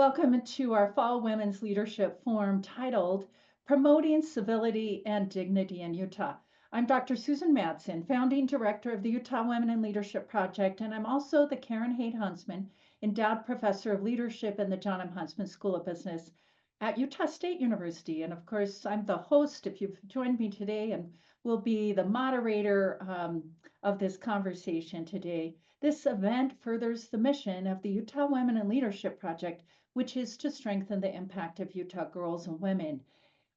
Welcome to our Fall Women's Leadership Forum titled Promoting Civility and Dignity in Utah. I'm Dr. Susan Madsen, founding director of the Utah Women in Leadership Project, and I'm also the Karen Haight Huntsman Endowed Professor of Leadership in the John M. Huntsman School of Business at Utah State University. And of course, I'm the host, if you've joined me today, and will be the moderator of this conversation today. This event furthers the mission of the Utah Women in Leadership Project, which is to strengthen the impact of Utah girls and women.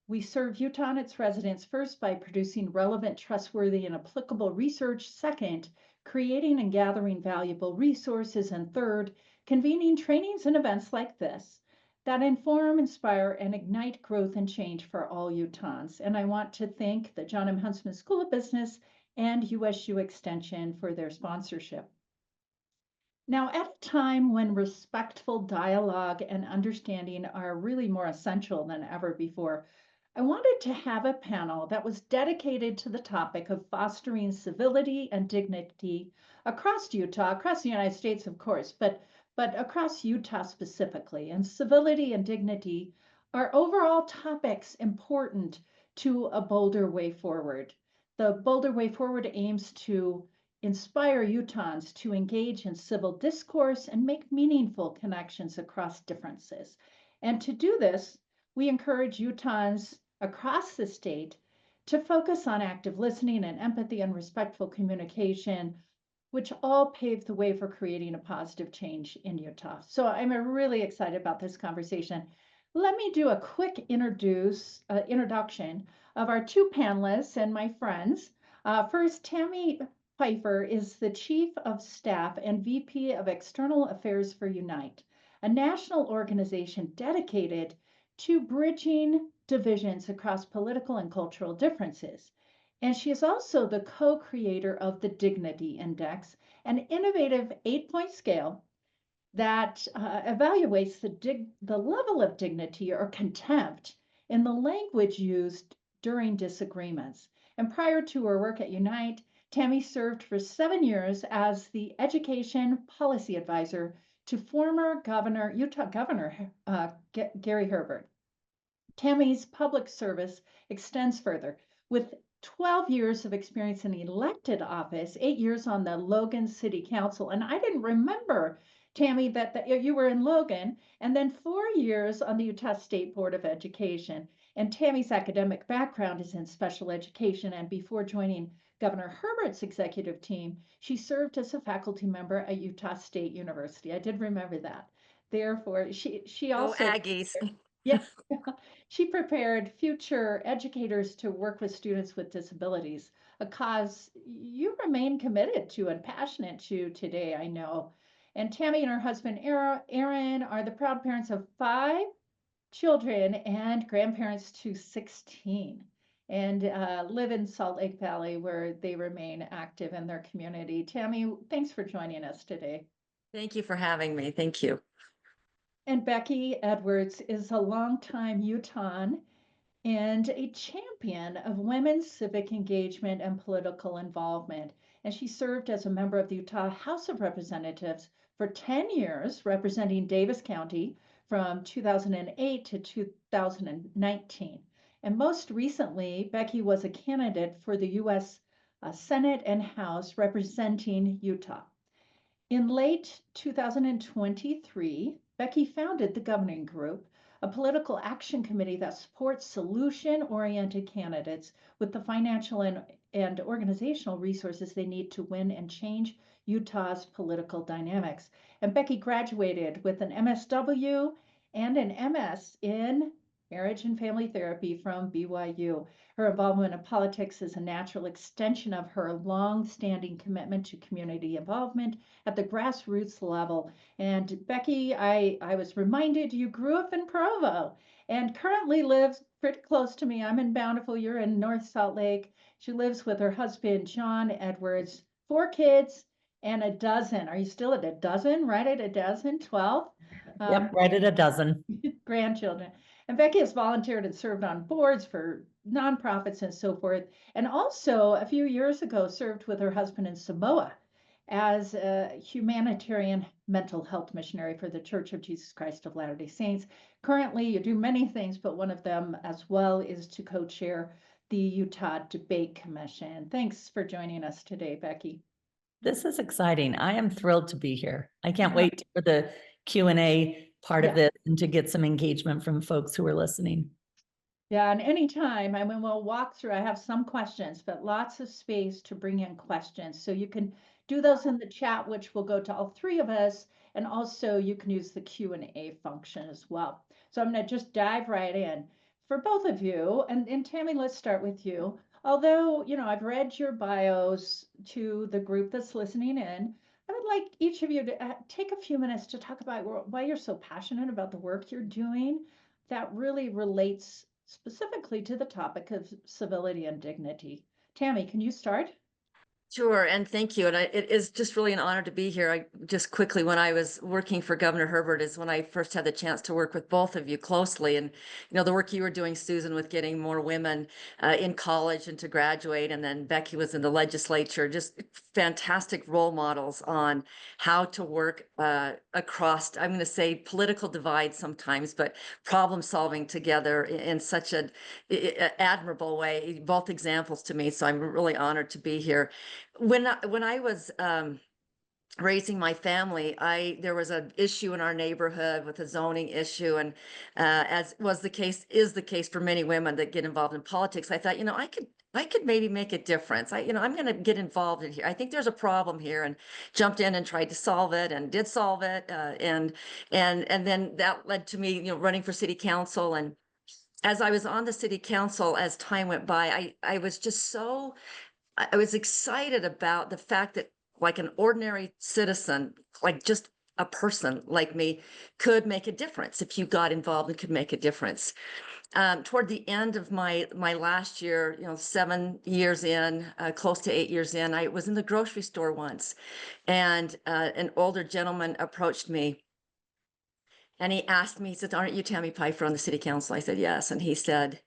We serve Utah and its residents first by producing relevant, trustworthy, and applicable research. Second, creating and gathering valuable resources. And third, convening trainings and events like this that inform, inspire, and ignite growth and change for all Utahns. And I want to thank the John M. Huntsman School of Business and USU Extension for their sponsorship. Now, at a time when respectful dialogue and understanding are really more essential than ever before, I wanted to have a panel that was dedicated to the topic of fostering civility and dignity across Utah, across the United States, of course, but across Utah specifically. And civility and dignity are overall topics important to a bolder way forward. The bolder way forward aims to inspire Utahns to engage in civil discourse and make meaningful connections across differences. And to do this, we encourage Utahns across the state to focus on active listening and empathy and respectful communication, which all pave the way for creating a positive change in Utah. So I'm really excited about this conversation. Let me do a quick introduction of our two panelists and my friends. First, Tami Pyfer is the Chief of Staff and VP of External Affairs for Unite, a national organization dedicated to bridging divisions across political and cultural differences. And she is also the co-creator of the Dignity Index, an innovative 8-point scale that evaluates the level of dignity or contempt in the language used during disagreements. And prior to her work at Unite, Tami served for 7 years as the education policy advisor to former Utah Governor Gary Herbert. Tami's public service extends further, with 12 years of experience in elected office, 8 years on the Logan City Council. And I didn't remember, Tami, that you were in Logan, and then 4 years on the Utah State Board of Education. And Tami's academic background is in special education, and before joining Governor Herbert's executive team, she served as a faculty member at Utah State University. I did remember that. Therefore, she also Aggies. Yeah, she prepared future educators to work with students with disabilities, a cause you remain committed to and passionate to today, I know. And Tami and her husband, Aaron, are the proud parents of 5 children and grandparents to 16, and live in Salt Lake Valley, where they remain active in their community. Tami, thanks for joining us today. Thank you for having me. Thank you. And Becky Edwards is a longtime Utahn and a champion of women's civic engagement and political involvement. And she served as a member of the Utah House of Representatives for 10 years, representing Davis County from 2008 to 2019. And most recently, Becky was a candidate for the U.S. Senate and House representing Utah. In late 2023, Becky founded the Governing Group, a political action committee that supports solution-oriented candidates with the financial and organizational resources they need to win and change Utah's political dynamics. And Becky graduated with an MSW and an MS in marriage and family therapy from BYU. Her involvement in politics is a natural extension of her long-standing commitment to community involvement at the grassroots level. And Becky, I was reminded you grew up in Provo and currently lives pretty close to me. I'm in Bountiful, you're in North Salt Lake. She lives with her husband, John Edwards, 4 kids and a dozen. Are you still at a dozen? Right at a dozen? 12? Yep, right at a dozen. Grandchildren. And Becky has volunteered and served on boards for nonprofits and so forth. And also a few years ago served with her husband in Samoa as a humanitarian mental health missionary for the Church of Jesus Christ of Latter-day Saints. Currently, you do many things, but one of them as well is to co-chair the Utah Debate Commission. Thanks for joining us today, Becky. This is exciting. I am thrilled to be here. I can't wait for the Q&A part of this and to get some engagement from folks who are listening. Yeah, and anytime, I mean, we'll walk through, I have some questions, but lots of space to bring in questions. So you can do those in the chat, which will go to all three of us. And also you can use the Q&A function as well. So I'm going to just dive right in for both of you. And Tami, let's start with you. Although, you know, I've read your bios to the group that's listening in, I would like each of you to take a few minutes to talk about why you're so passionate about the work you're doing that really relates specifically to the topic of civility and dignity. Tami, can you start? Sure, and thank you. And it is just really an honor to be here. I just quickly, when I was working for Governor Herbert, is when I first had the chance to work with both of you closely. And the work you were doing, Susan, with getting more women in college and to graduate, and then Becky was in the legislature. Just fantastic role models on how to work across, I'm going to say, political divides sometimes, but problem solving together in such an admirable way. Both examples to me. So I'm really honored to be here. When I was raising my family, there was an issue in our neighborhood with a zoning issue, and as is the case for many women that get involved in politics, I thought, I could maybe make a difference. I'm going to get involved in here. I think there's a problem here, and jumped in and tried to solve it, and did solve it, and then that led to me, running for city council. And as I was on the city council, as time went by, I was just so. I was excited about the fact that, like, an ordinary citizen, like just a person like me, could make a difference if you got involved and could make a difference. Toward the end of my last year, 7 years in, close to 8 years in, I was in the grocery store once, and an older gentleman approached me. And he asked me, he said, "Aren't you Tami Pyfer on the city council?" I said, "Yes." And he said,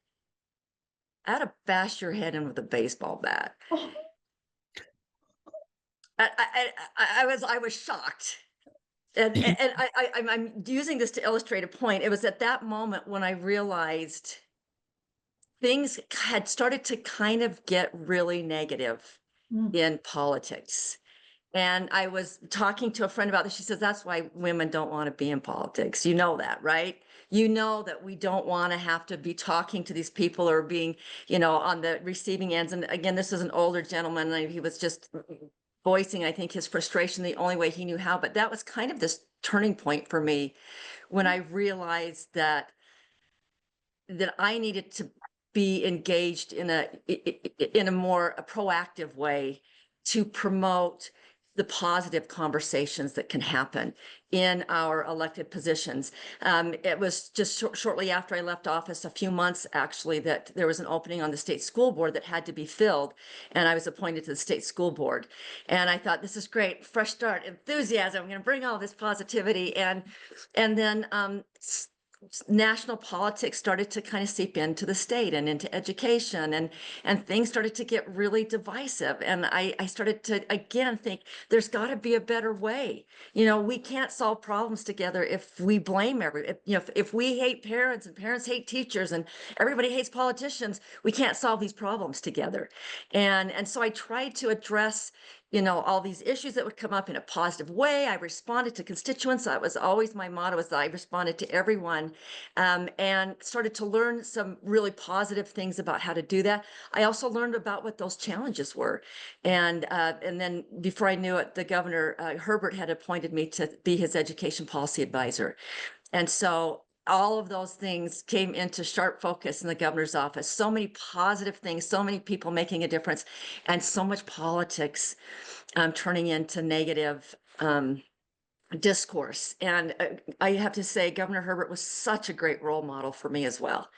"I'd have bashed your head in with a baseball bat." Oh. I was shocked. And I'm using this to illustrate a point. It was at that moment when I realized things had started to kind of get really negative in politics. And I was talking to a friend about this. She says, "That's why women don't want to be in politics. You know that, right? You know that we don't want to have to be talking to these people or being, on the receiving ends." And again, this is an older gentleman, and he was just voicing, I think, his frustration the only way he knew how. But that was kind of this turning point for me when I realized that I needed to be engaged in a more proactive way to promote the positive conversations that can happen in our elected positions. It was just shortly after I left office, a few months actually, that there was an opening on the state school board that had to be filled, and I was appointed to the state school board. And I thought, this is great, fresh start, enthusiasm. I'm going to bring all this positivity, and then national politics started to kind of seep into the state and into education, and things started to get really divisive. And I started to again think there's got to be a better way. We can't solve problems together if we blame if we hate parents and parents hate teachers and everybody hates politicians. We can't solve these problems together. And so I tried to address all these issues that would come up in a positive way. I responded to constituents. That was always my motto, is that I responded to everyone, and started to learn some really positive things about how to do that. I also learned about what those challenges were. And then before I knew it, the governor, Herbert, had appointed me to be his education policy advisor. And so all of those things came into sharp focus in the governor's office. So many positive things, so many people making a difference, and so much politics turning into negative discourse. And I have to say, Governor Herbert was such a great role model for me as well.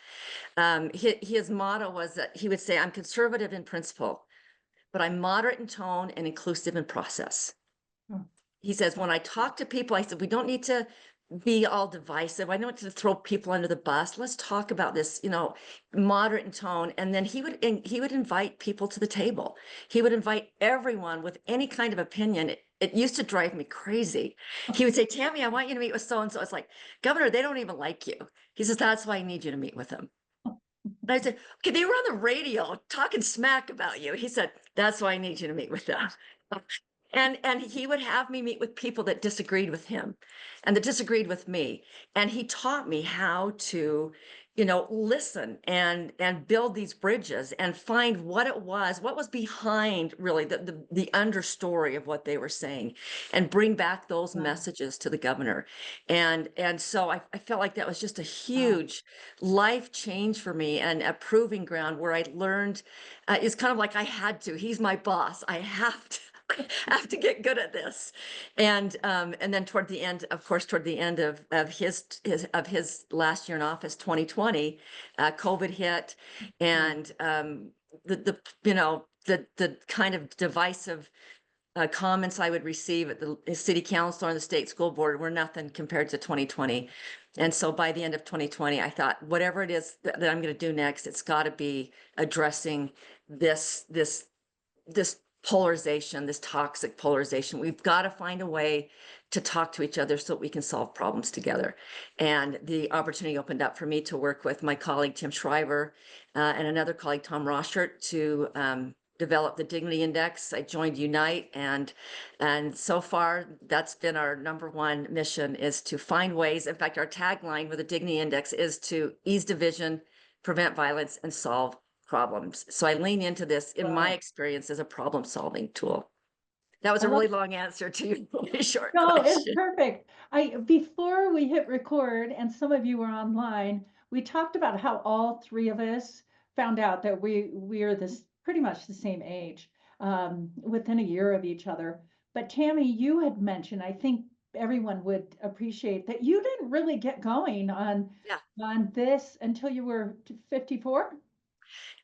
His motto was that he would say, "I'm conservative in principle, but I'm moderate in tone and inclusive in process." He says, when I talk to people, I said, we don't need to be all divisive. I don't want to throw people under the bus. Let's talk about this, moderate in tone. And then he would invite people to the table. He would invite everyone with any kind of opinion. It used to drive me crazy. He would say, Tami, I want you to meet with so-and-so. It's like, Governor, they don't even like you. He says, that's why I need you to meet with them. And I said, okay, they were on the radio talking smack about you. He said, that's why I need you to meet with them. And he would have me meet with people that disagreed with him and that disagreed with me. And he taught me how to, listen and build these bridges and find what was behind really the understory of what they were saying, and bring back those messages to the governor. And so I felt like that was just a huge life change for me, and a proving ground where I learned, it's kind of like I had to, he's my boss. I have to get good at this. And then toward the end of his last year in office, 2020, COVID hit, and the kind of divisive comments I would receive at the city council or the state school board were nothing compared to 2020. And so by the end of 2020, I thought, whatever it is that I'm going to do next, it's got to be addressing this polarization, this toxic polarization. We've got to find a way to talk to each other so that we can solve problems together. And the opportunity opened up for me to work with my colleague, Tim Shriver, and another colleague, Tom Roschert, to develop the Dignity Index. I joined Unite, and so far that's been our #1 mission, is to find ways. In fact, our tagline with the Dignity Index is to ease division, prevent violence, and solve problems. So I lean into this in my experience as a problem-solving tool. That was a really long answer to your really short question. No, it's perfect. Before we hit record, and some of you were online, we talked about how all three of us found out that we are pretty much the same age, within a year of each other. But Tami, you had mentioned, I think everyone would appreciate that you didn't really get going on this until you were 54.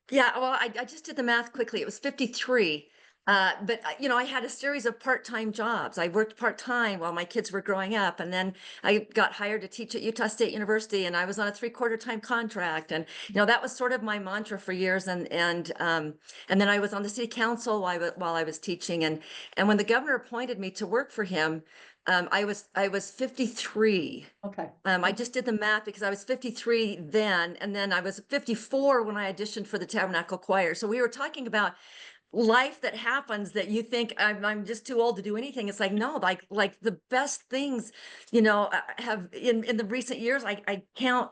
Yeah, well, I just did the math quickly. It was 53. But I had a series of part-time jobs. I worked part-time while my kids were growing up, and then I got hired to teach at Utah State University, and I was on a 3/4 time contract. And that was sort of my mantra for years. And then I was on the city council while I was teaching. And when the governor appointed me to work for him, I was 53. Okay. I just did the math because I was 53 then, and then I was 54 when I auditioned for the Tabernacle Choir. So we were talking about life that happens that you think I'm just too old to do anything. It's like, no, like the best things, have in the recent years, I count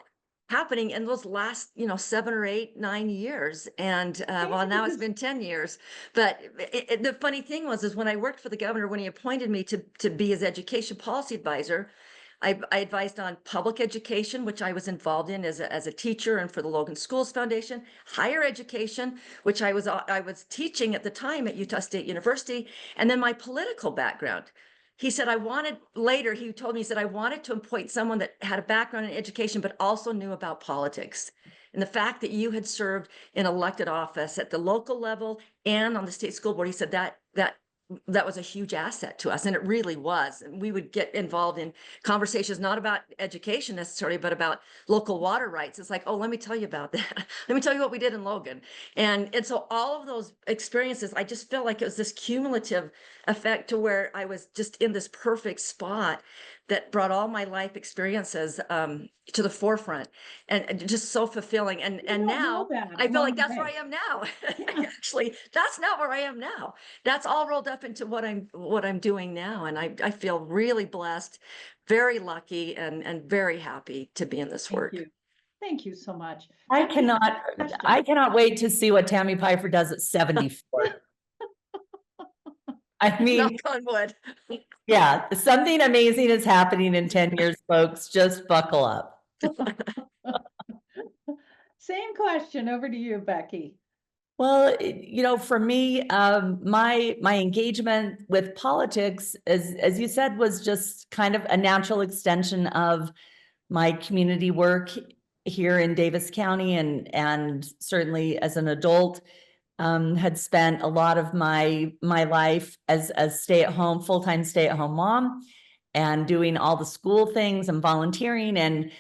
happening in those last 7 or 8, 9 years. And well, now it's been 10 years. But the funny thing is when I worked for the governor, when he appointed me to be his education policy advisor, I advised on public education, which I was involved in as a teacher, and for the Logan Schools Foundation, higher education, which I was teaching at the time at Utah State University, and then my political background. He said, he told me, I wanted to appoint someone that had a background in education, but also knew about politics. And the fact that you had served in elected office at the local level and on the state school board, he said that was a huge asset to us. And it really was. And we would get involved in conversations, not about education necessarily, but about local water rights. It's like, oh, let me tell you about that. Let me tell you what we did in Logan. And so all of those experiences, I just felt like it was this cumulative effect to where I was just in this perfect spot that brought all my life experiences to the forefront, and just so fulfilling. And now I feel like that's where I am now. Actually, that's not where I am now. That's all rolled up into what I'm doing now. And I feel really blessed, very lucky, and very happy to be in this work. Thank you so much. I cannot wait to see what Tami Pyfer does at 74. I mean, knock on wood. Yeah, something amazing is happening in 10 years, folks. Just buckle up. Same question over to you, Becky. Well, for me, my engagement with politics, as you said, was just kind of a natural extension of my community work here in Davis County, and certainly as an adult, had spent a lot of my life as a full-time stay-at-home mom. and doing all the school things and volunteering and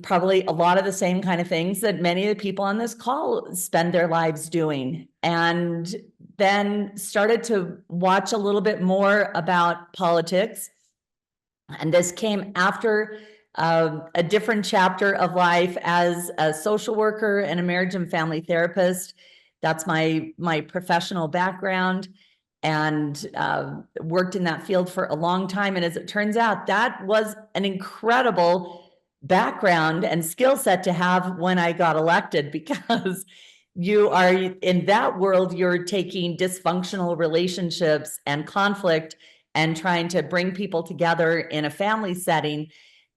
probably a lot of the same kind of things that many of the people on this call spend their lives doing. And then started to watch a little bit more about politics. And this came after a different chapter of life as a social worker and a marriage and family therapist. That's my professional background, and worked in that field for a long time. And as it turns out, that was an incredible background and skill set to have when I got elected, because you are in that world, you're taking dysfunctional relationships and conflict and trying to bring people together in a family setting.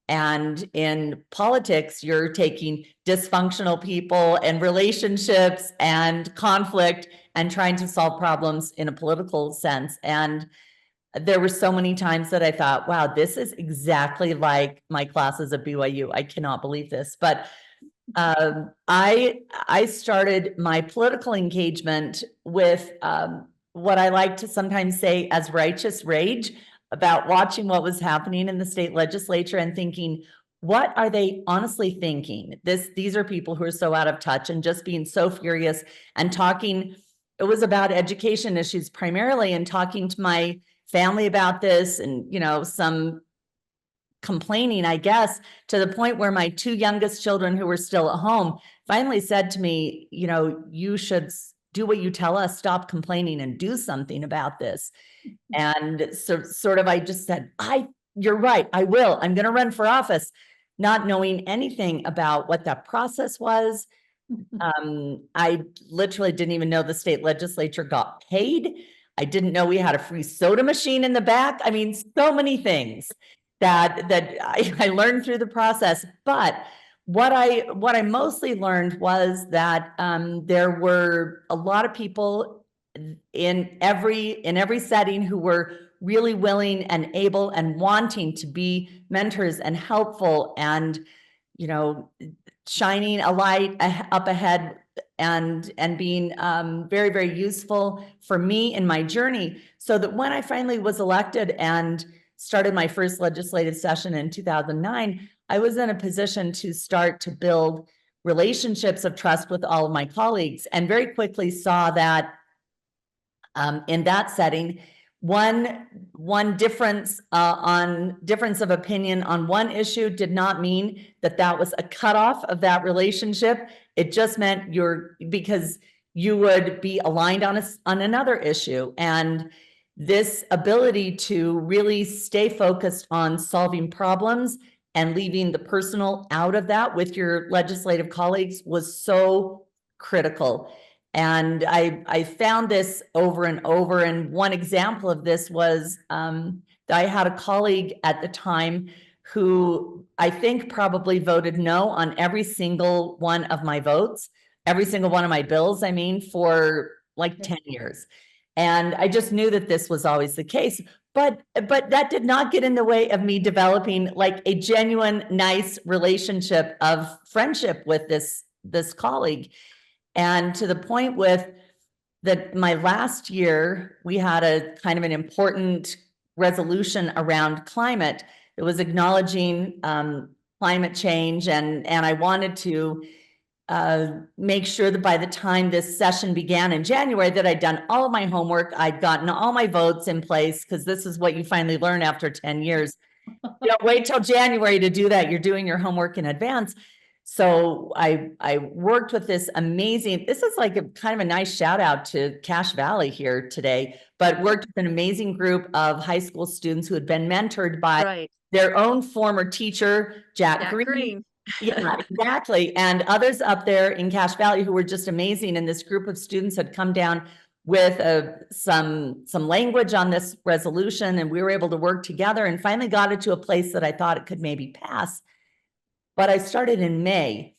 And in politics, you're taking dysfunctional people and relationships and conflict and trying to solve problems in a political sense. And there were so many times that I thought, wow, this is exactly like my classes at BYU. I cannot believe this. But I started my political engagement with what I like to sometimes say as righteous rage about watching what was happening in the state legislature and thinking, what are they honestly thinking? These are people who are so out of touch, and just being so furious and talking. It was about education issues primarily, and talking to my family about this, and, you know, some complaining, I guess, to the point where my two youngest children, who were still at home, finally said to me, you know, you should do what you tell us, stop complaining and do something about this. And so sort of, I just said, you're right, I will, I'm going to run for office, not knowing anything about what that process was. I literally didn't even know the state legislature got paid. I didn't know we had a free soda machine in the back. I mean, so many things that I learned through the process. But what I mostly learned was that there were a lot of people in every setting who were really willing and able and wanting to be mentors and helpful, and, you know, shining a light up ahead and being very, very useful for me in my journey. So that when I finally was elected and started my first legislative session in 2009, I was in a position to start to build relationships of trust with all of my colleagues, and very quickly saw that in that setting, one difference of opinion on one issue did not mean that was a cutoff of that relationship. It just meant because you would be aligned on another issue. And this ability to really stay focused on solving problems and leaving the personal out of that with your legislative colleagues was so critical. And I found this over and over. And one example of this was that I had a colleague at the time who I think probably voted no on every single one of my votes, every single one of my bills, I mean, for like 10 years. And I just knew that this was always the case. But that did not get in the way of me developing like a genuine, nice relationship of friendship with this colleague. And to the point with that, my last year, we had a kind of an important resolution around climate. It was acknowledging climate change, and I wanted to make sure that by the time this session began in January, that I'd done all of my homework, I'd gotten all my votes in place, because this is what you finally learn after 10 years. You don't wait till January to do that. You're doing your homework in advance. So I worked with this this is like a kind of a nice shout out to Cache Valley here today, but worked with an amazing group of high school students who had been mentored by their own former teacher, Jack Green. Yeah, exactly. And others up there in Cache Valley who were just amazing. And this group of students had come down with some language on this resolution, and we were able to work together and finally got it to a place that I thought it could maybe pass. But I started in May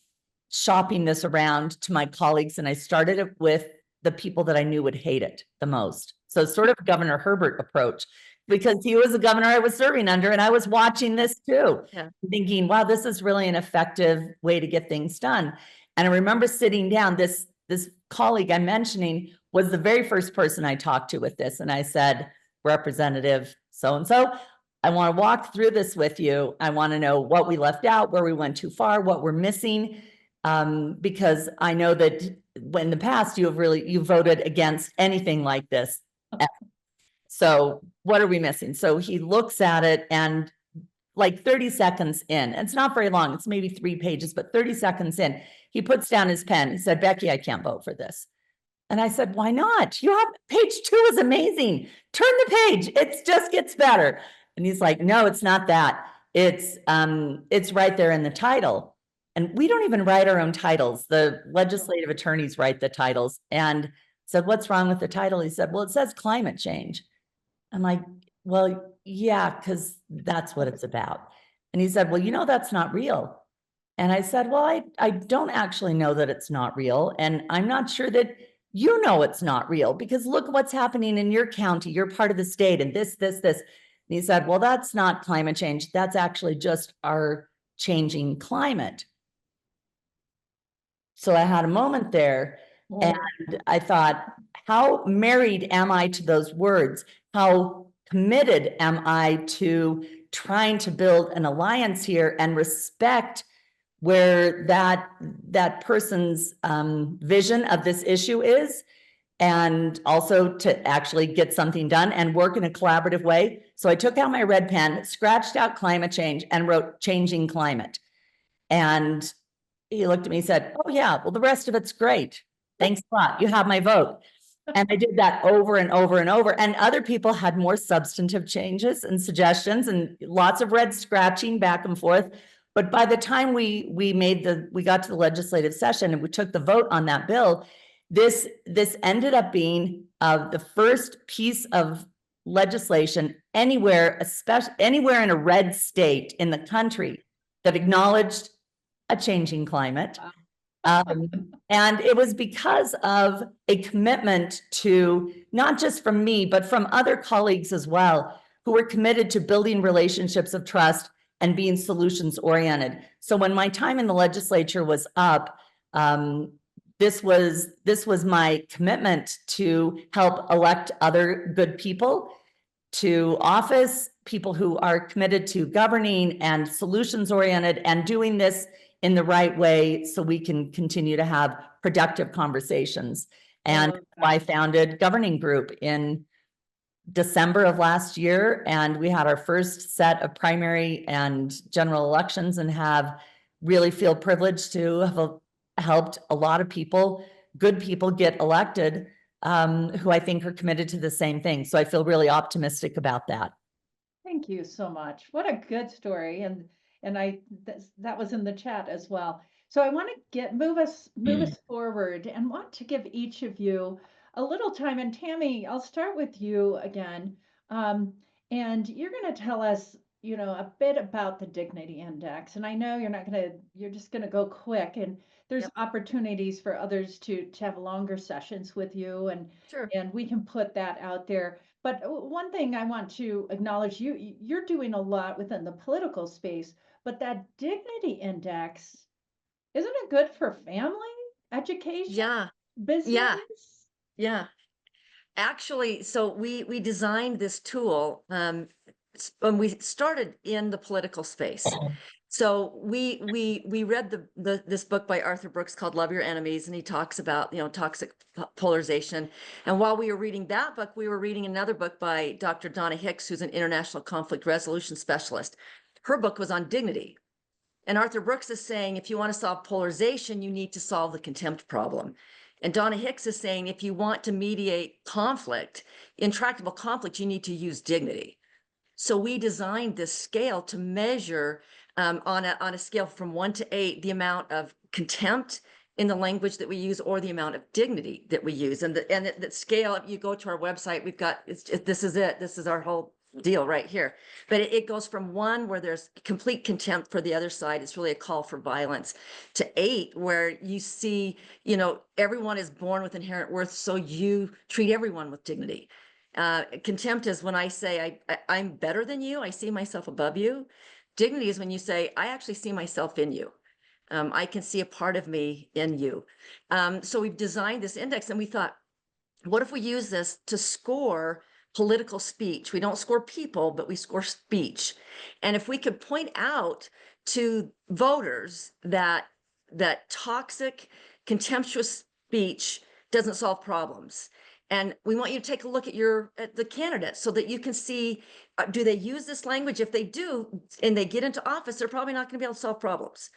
shopping this around to my colleagues, and I started it with the people that I knew would hate it the most. So it's sort of a Governor Herbert approach, because he was the governor I was serving under, and I was watching this too, thinking, wow, this is really an effective way to get things done. And I remember sitting down, this colleague I'm mentioning was the very first person I talked to with this. And I said, Representative so-and-so, I want to walk through this with you. I want to know what we left out, where we went too far, what we're missing. Because I know that in the past, you voted against anything like this. So what are we missing? So he looks at it, and like 30 seconds in, it's not very long, it's maybe 3 pages, but 30 seconds in, he puts down his pen. He said, Becky, I can't vote for this. And I said, why not? You have page 2 is amazing. Turn the page. It just gets better. And he's like, no, it's not that. It's right there in the title. And we don't even write our own titles. The legislative attorneys write the titles. And said, what's wrong with the title? He said, well, it says climate change. I'm like, well, yeah, because that's what it's about. And he said, well, you know, that's not real. And I said, well, I don't actually know that it's not real. And I'm not sure that you know it's not real, because look what's happening in your county, you're part of the state, and this. And he said, well, that's not climate change. That's actually just our changing climate. So I had a moment there, and I thought, how married am I to those words? How committed am I to trying to build an alliance here and respect where that person's vision of this issue is, and also to actually get something done and work in a collaborative way. So I took out my red pen, scratched out climate change, and wrote changing climate. And he looked at me and said, oh yeah, well, the rest of it's great. Thanks a lot. You have my vote. And I did that over and over and over. And other people had more substantive changes and suggestions, and lots of red scratching back and forth. But by the time we got to the legislative session and we took the vote on that bill, this ended up being the first piece of legislation anywhere, especially anywhere in a red state in the country, that acknowledged a changing climate. And it was because of a commitment to, not just from me, but from other colleagues as well, who were committed to building relationships of trust and being solutions oriented. So when my time in the legislature was up, this was my commitment to help elect other good people to office, people who are committed to governing and solutions oriented and doing this in the right way so we can continue to have productive conversations. And I founded Governing Group in December of last year, and we had our first set of primary and general elections, and have really feel privileged to have helped a lot of people, good people, get elected, who I think are committed to the same thing. So I feel really optimistic about that. Thank you so much. What a good story. And that was in the chat as well. So I want to move us forward, and want to give each of you a little time. And Tami, I'll start with you again. And you're going to tell us, a bit about the Dignity Index. And I know you're just going to go quick, and there's opportunities for others to have longer sessions with you, and Sure. And we can put that out there. But one thing I want to acknowledge, you're doing a lot within the political space, but that Dignity Index, isn't it good for family, education, business? Yeah. Actually, so we designed this tool when we started in the political space. So we read this book by Arthur Brooks called Love Your Enemies, and he talks about, toxic polarization. And while we were reading that book, we were reading another book by Dr. Donna Hicks, who's an international conflict resolution specialist. Her book was on dignity. And Arthur Brooks is saying, if you want to solve polarization, you need to solve the contempt problem. And Donna Hicks is saying, if you want to mediate conflict, intractable conflict, you need to use dignity. So we designed this scale to measure on a scale from 1 to 8, the amount of contempt in the language that we use, or the amount of dignity that we use. And the scale, if you go to our website, we've got, this is our whole deal right here. But it goes from 1, where there's complete contempt for the other side, it's really a call for violence, to 8, where you see, everyone is born with inherent worth, so you treat everyone with dignity. Contempt is when I say I'm better than you, I see myself above you. Dignity is when you say, I actually see myself in you. I can see a part of me in you. So we've designed this index, and we thought, what if we use this to score political speech. We don't score people, but we score speech. And if we could point out to voters that toxic, contemptuous speech doesn't solve problems. And we want you to take a look at the candidates so that you can see, do they use this language? If they do, and they get into office, they're probably not going to be able to solve problems.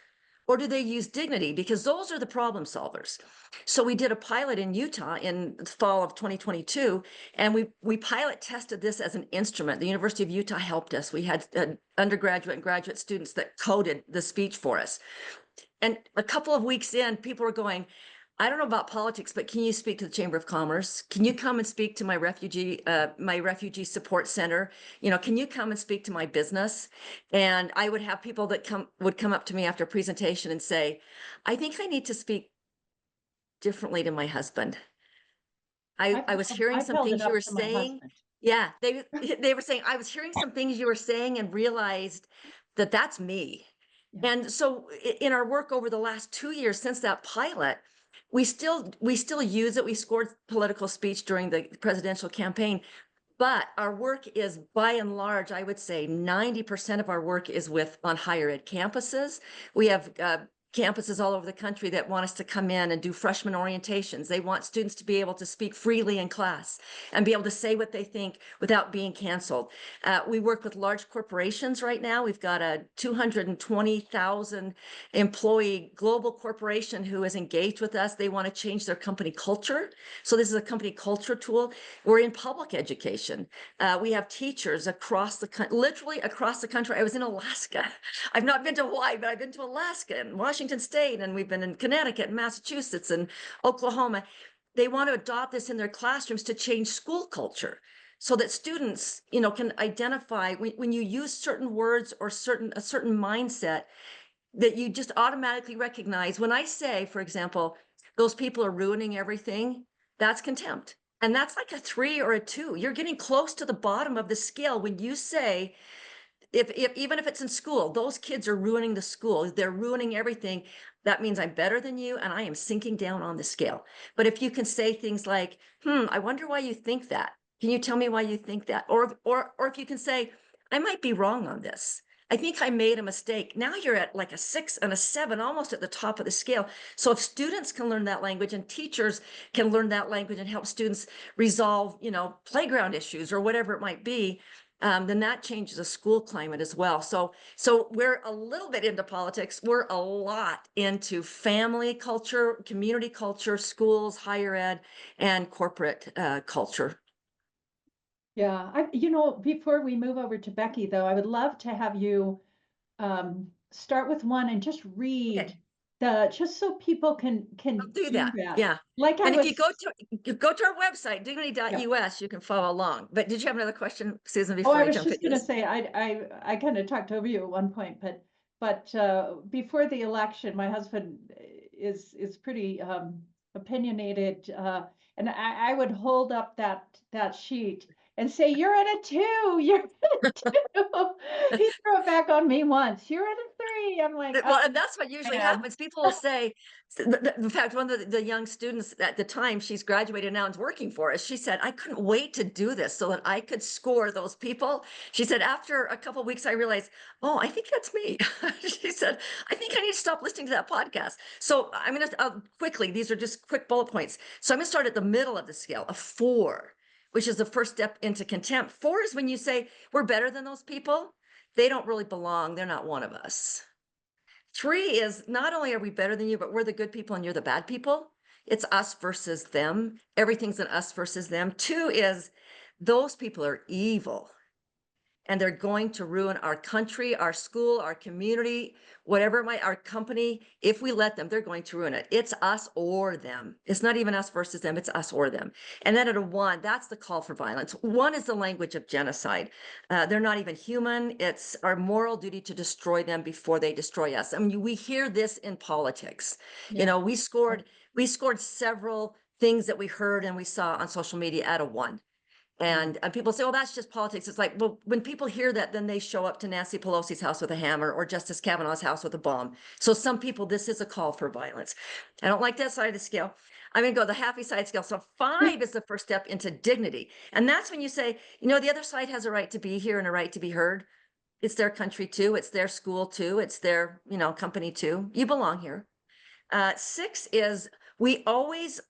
Or do they use dignity? Because those are the problem solvers. So we did a pilot in Utah in the fall of 2022, and we pilot tested this as an instrument. The University of Utah helped us. We had undergraduate and graduate students that coded the speech for us. And a couple of weeks in, people were going, I don't know about politics, but can you speak to the Chamber of Commerce? Can you come and speak to my refugee support center? You know, can you come and speak to my business? And I would have people that would come up to me after a presentation and say, I think I need to speak differently to my husband. I was hearing some things you were saying. Yeah, they were saying, I was hearing some things you were saying and realized that that's me. Yeah. And so in our work over the last 2 years since that pilot, we still use it. We scored political speech during the presidential campaign, but our work is, by and large, I would say 90% of our work is on higher ed campuses. We have campuses all over the country that want us to come in and do freshman orientations. They want students to be able to speak freely in class and be able to say what they think without being canceled. We work with large corporations right now. We've got a 220,000 employee global corporation who is engaged with us. They want to change their company culture. So this is a company culture tool. We're in public education. We have teachers across the country, literally across the country. I was in Alaska. I've not been to Hawaii, but I've been to Alaska and Washington State, and we've been in Connecticut and Massachusetts and Oklahoma. They want to adopt this in their classrooms to change school culture so that students, you know, can identify when you use certain words or a certain mindset that you just automatically recognize. When I say, for example, those people are ruining everything, that's contempt. And that's like a 3 or a 2. You're getting close to the bottom of the scale when you say, even if it's in school, those kids are ruining the school, they're ruining everything. That means I'm better than you and I am sinking down on the scale. But if you can say things like, I wonder why you think that. Can you tell me why you think that? Or if you can say, I might be wrong on this. I think I made a mistake. Now you're at like a 6 and a 7, almost at the top of the scale. So if students can learn that language and teachers can learn that language and help students resolve, you know, playground issues or whatever it might be, then that changes the school climate as well. So we're a little bit into politics. We're a lot into family culture, community culture, schools, higher ed, and corporate culture. Yeah, you know, before we move over to Becky, though, I would love to have you start with one and just read just so people can do that. Yeah. Like and if you go to our website, dignity.us, you can follow along. But did you have another question, Susan, before I was jump just going to say, I kind of talked over you at one point, but before the election, my husband is pretty opinionated, and I would hold up that sheet and say, "You're at a 2. You're at a 2." He threw it back on me once. "You're at a 3." I'm like, well, and that's what usually happens. People will say, in fact, one of the young students at the time, she's graduated now and is working for us. She said, I couldn't wait to do this so that I could score those people. She said, after a couple of weeks, I realized, oh, I think that's me. She said, I think I need to stop listening to that podcast. So I'm going to quickly, these are just quick bullet points. So I'm going to start at the middle of the scale, a 4, which is the first step into contempt. 4 is when you say, we're better than those people. They don't really belong. They're not one of us. 3 is not only are we better than you, but we're the good people and you're the bad people. It's us versus them. Everything's an us versus them. 2 is those people are evil and they're going to ruin our country, our school, our community, whatever our company. If we let them, they're going to ruin it. It's us or them. It's not even us versus them. It's us or them. And then at a 1, that's the call for violence. 1 is the language of genocide. They're not even human. It's our moral duty to destroy them before they destroy us. I mean, we hear this in politics. Yeah. You know, we scored several things that we heard and we saw on social media at a 1. And people say, oh, that's just politics. It's like, well, when people hear that, then they show up to Nancy Pelosi's house with a hammer or Justice Kavanaugh's house with a bomb. So some people, this is a call for violence. I don't like that side of the scale. I'm going to go the happy side scale. So 5 is the first step into dignity. And that's when you say, you know, the other side has a right to be here and a right to be heard. It's their country too. It's their school too. It's their, you know, company too. You belong here. 6 is we always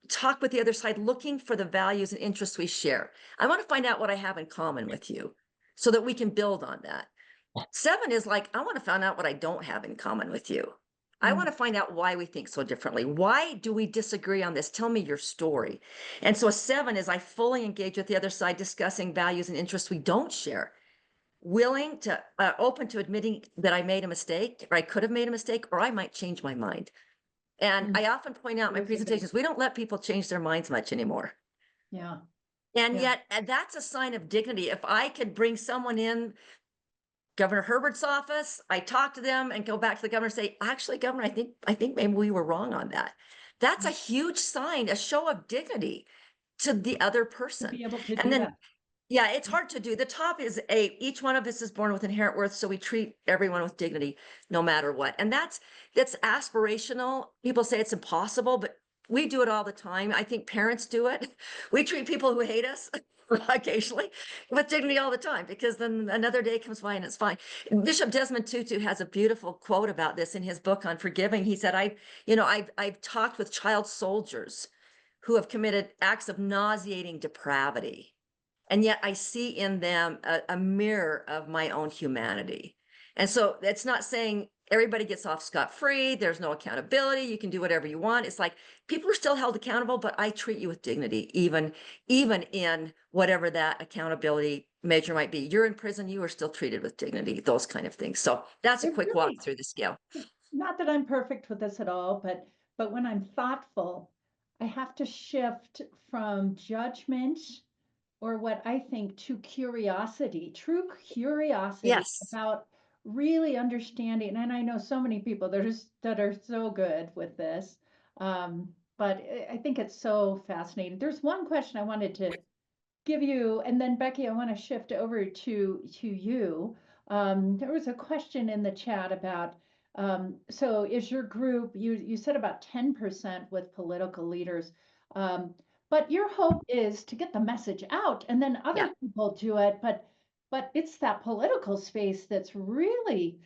talk with the other side, looking for the values and interests we share. I want to find out what I have in common with you so that we can build on that. 7 is like, I want to find out what I don't have in common with you. I want to find out why we think so differently. Why do we disagree on this? Tell me your story. And so 7 is I fully engage with the other side, discussing values and interests we don't share. Willing to, open to admitting that I made a mistake, or I could have made a mistake, or I might change my mind. And I often point out in my presentations, we don't let people change their minds much anymore. Yeah. And yet that's a sign of dignity. If I could bring someone in, Governor Herbert's office, I talk to them and go back to the governor and say, actually, Governor, I think maybe we were wrong on that. That's a huge sign, a show of dignity to the other person. To be able to and do then that. yeah, it's hard to do. The top is each one of us is born with inherent worth, so we treat everyone with dignity no matter what. And that's aspirational. People say it's impossible, but we do it all the time. I think parents do it. We treat people who hate us occasionally with dignity all the time, because then another day comes by and it's fine. Bishop Desmond Tutu has a beautiful quote about this in his book on forgiving. He said, I've talked with child soldiers who have committed acts of nauseating depravity. And yet I see in them a mirror of my own humanity. And so it's not saying everybody gets off scot-free. There's no accountability. You can do whatever you want. It's like people are still held accountable, but I treat you with dignity, even in whatever that accountability measure might be. You're in prison, you are still treated with dignity, those kind of things. So that's a quick walk through the scale. Not that I'm perfect with this at all, but when I'm thoughtful, I have to shift from judgment or what I think to curiosity, true curiosity Yes. about really understanding. And I know so many people that are so good with this, but I think it's so fascinating. There's one question I wanted to give you, and then Becky, I want to shift over to you. There was a question in the chat about, so is your group, you said about 10% with political leaders, but your hope is to get the message out and then other people do it, but it's that political space that's really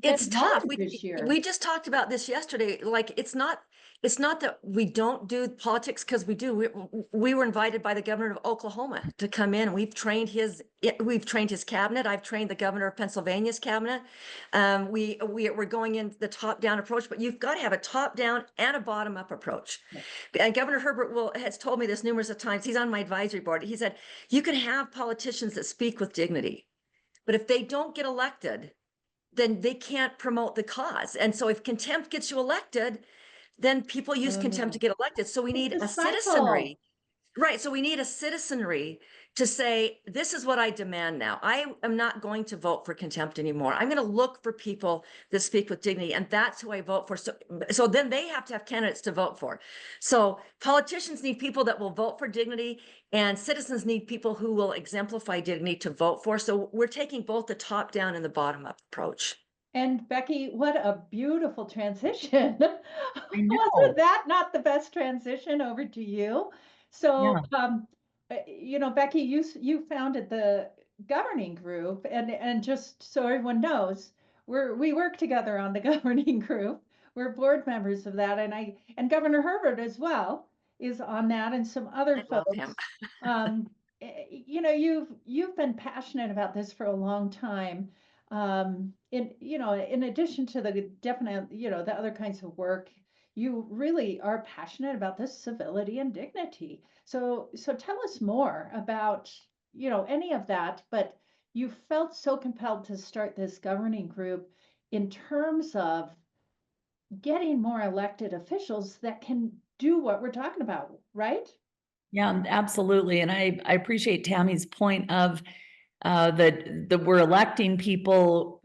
It's tough. this year. We just talked about this yesterday. Like, it's not that we don't do politics, because we do. We were invited by the governor of Oklahoma to come in. We've trained his cabinet. I've trained the governor of Pennsylvania's cabinet. We're going in the top-down approach, but you've got to have a top-down and a bottom-up approach. And Governor Herbert has told me this numerous of times. He's on my advisory board. He said, you can have politicians that speak with dignity, but if they don't get elected, then they can't promote the cause. And so if contempt gets you elected, then people use contempt to get elected. So we need a citizenry. Right. So we need a citizenry to say, this is what I demand now. I am not going to vote for contempt anymore. I'm going to look for people that speak with dignity, and that's who I vote for. So then they have to have candidates to vote for. So politicians need people that will vote for dignity, and citizens need people who will exemplify dignity to vote for. So we're taking both the top down and the bottom up approach. And Becky, what a beautiful transition. I know. Wasn't that not the best transition over to you? So, Becky, you founded the governing group, and just so everyone knows, we work together on the governing group. We're board members of that, and Governor Herbert as well is on that, and some other folks. You've been passionate about this for a long time. In addition to the definite, the other kinds of work, you really are passionate about this civility and dignity. So tell us more about, any of that, but you felt so compelled to start this governing group in terms of getting more elected officials that can do what we're talking about, right? Yeah, absolutely. And I appreciate Tammy's point of that we're electing people,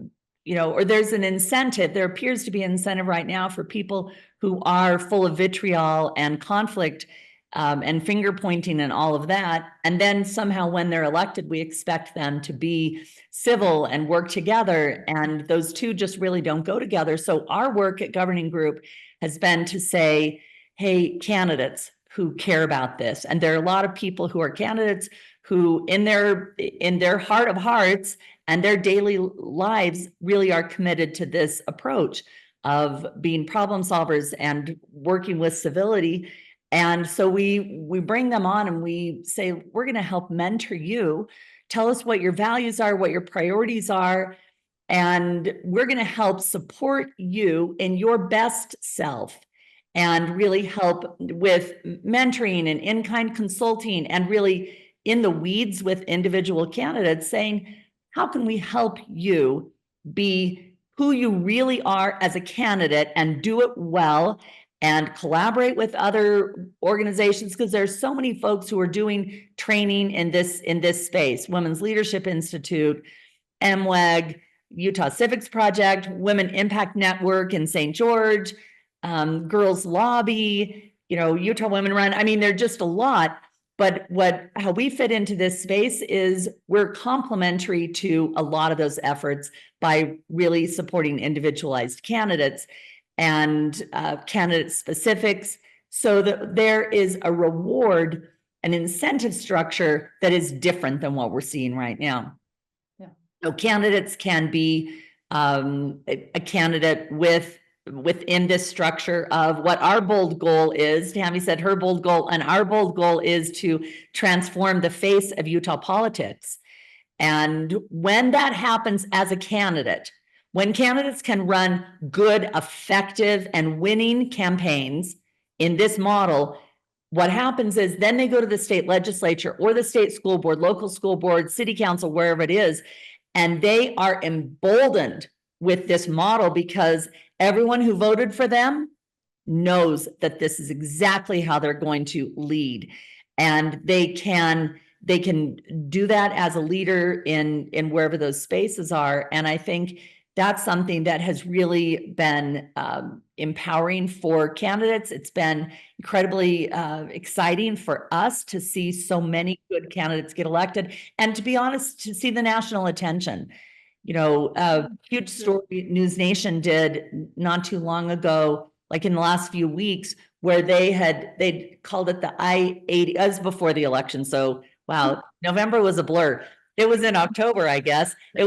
or there's an incentive. There appears to be an incentive right now for people who are full of vitriol and conflict and finger pointing and all of that. And then somehow when they're elected, we expect them to be civil and work together. And those two just really don't go together. So our work at Governing Group has been to say, hey, candidates who care about this. And there are a lot of people who are candidates who in their heart of hearts and their daily lives really are committed to this approach of being problem solvers and working with civility. And so we bring them on and we say, we're going to help mentor you. Tell us what your values are, what your priorities are, and we're going to help support you in your best self and really help with mentoring and in-kind consulting and really in the weeds with individual candidates saying, how can we help you be who you really are as a candidate and do it well and collaborate with other organizations, because there's so many folks who are doing training in this space. Women's Leadership Institute, MWEG, Utah Civics Project, Women Impact Network in St. George, Girls Lobby, Utah Women Run. I mean, they're just a lot. But how we fit into this space is we're complementary to a lot of those efforts by really supporting individualized candidates and candidate specifics, so that there is a reward, an incentive structure that is different than what we're seeing right now. Yeah. So candidates can be a candidate within this structure of what our bold goal is. Tami said her bold goal, and our bold goal is to transform the face of Utah politics. And when that happens as a candidate, when candidates can run good, effective, and winning campaigns in this model, what happens is then they go to the state legislature or the state school board, local school board, city council, wherever it is, and they are emboldened with this model because everyone who voted for them knows that this is exactly how they're going to lead. And they can do that as a leader in wherever those spaces are. And I think that's something that has really been empowering for candidates. It's been incredibly exciting for us to see so many good candidates get elected, and to be honest, to see the national attention. A huge story News Nation did not too long ago, like in the last few weeks, where they'd called it the I-80, as before the election. So wow, November was a blur. It was in October, I guess. It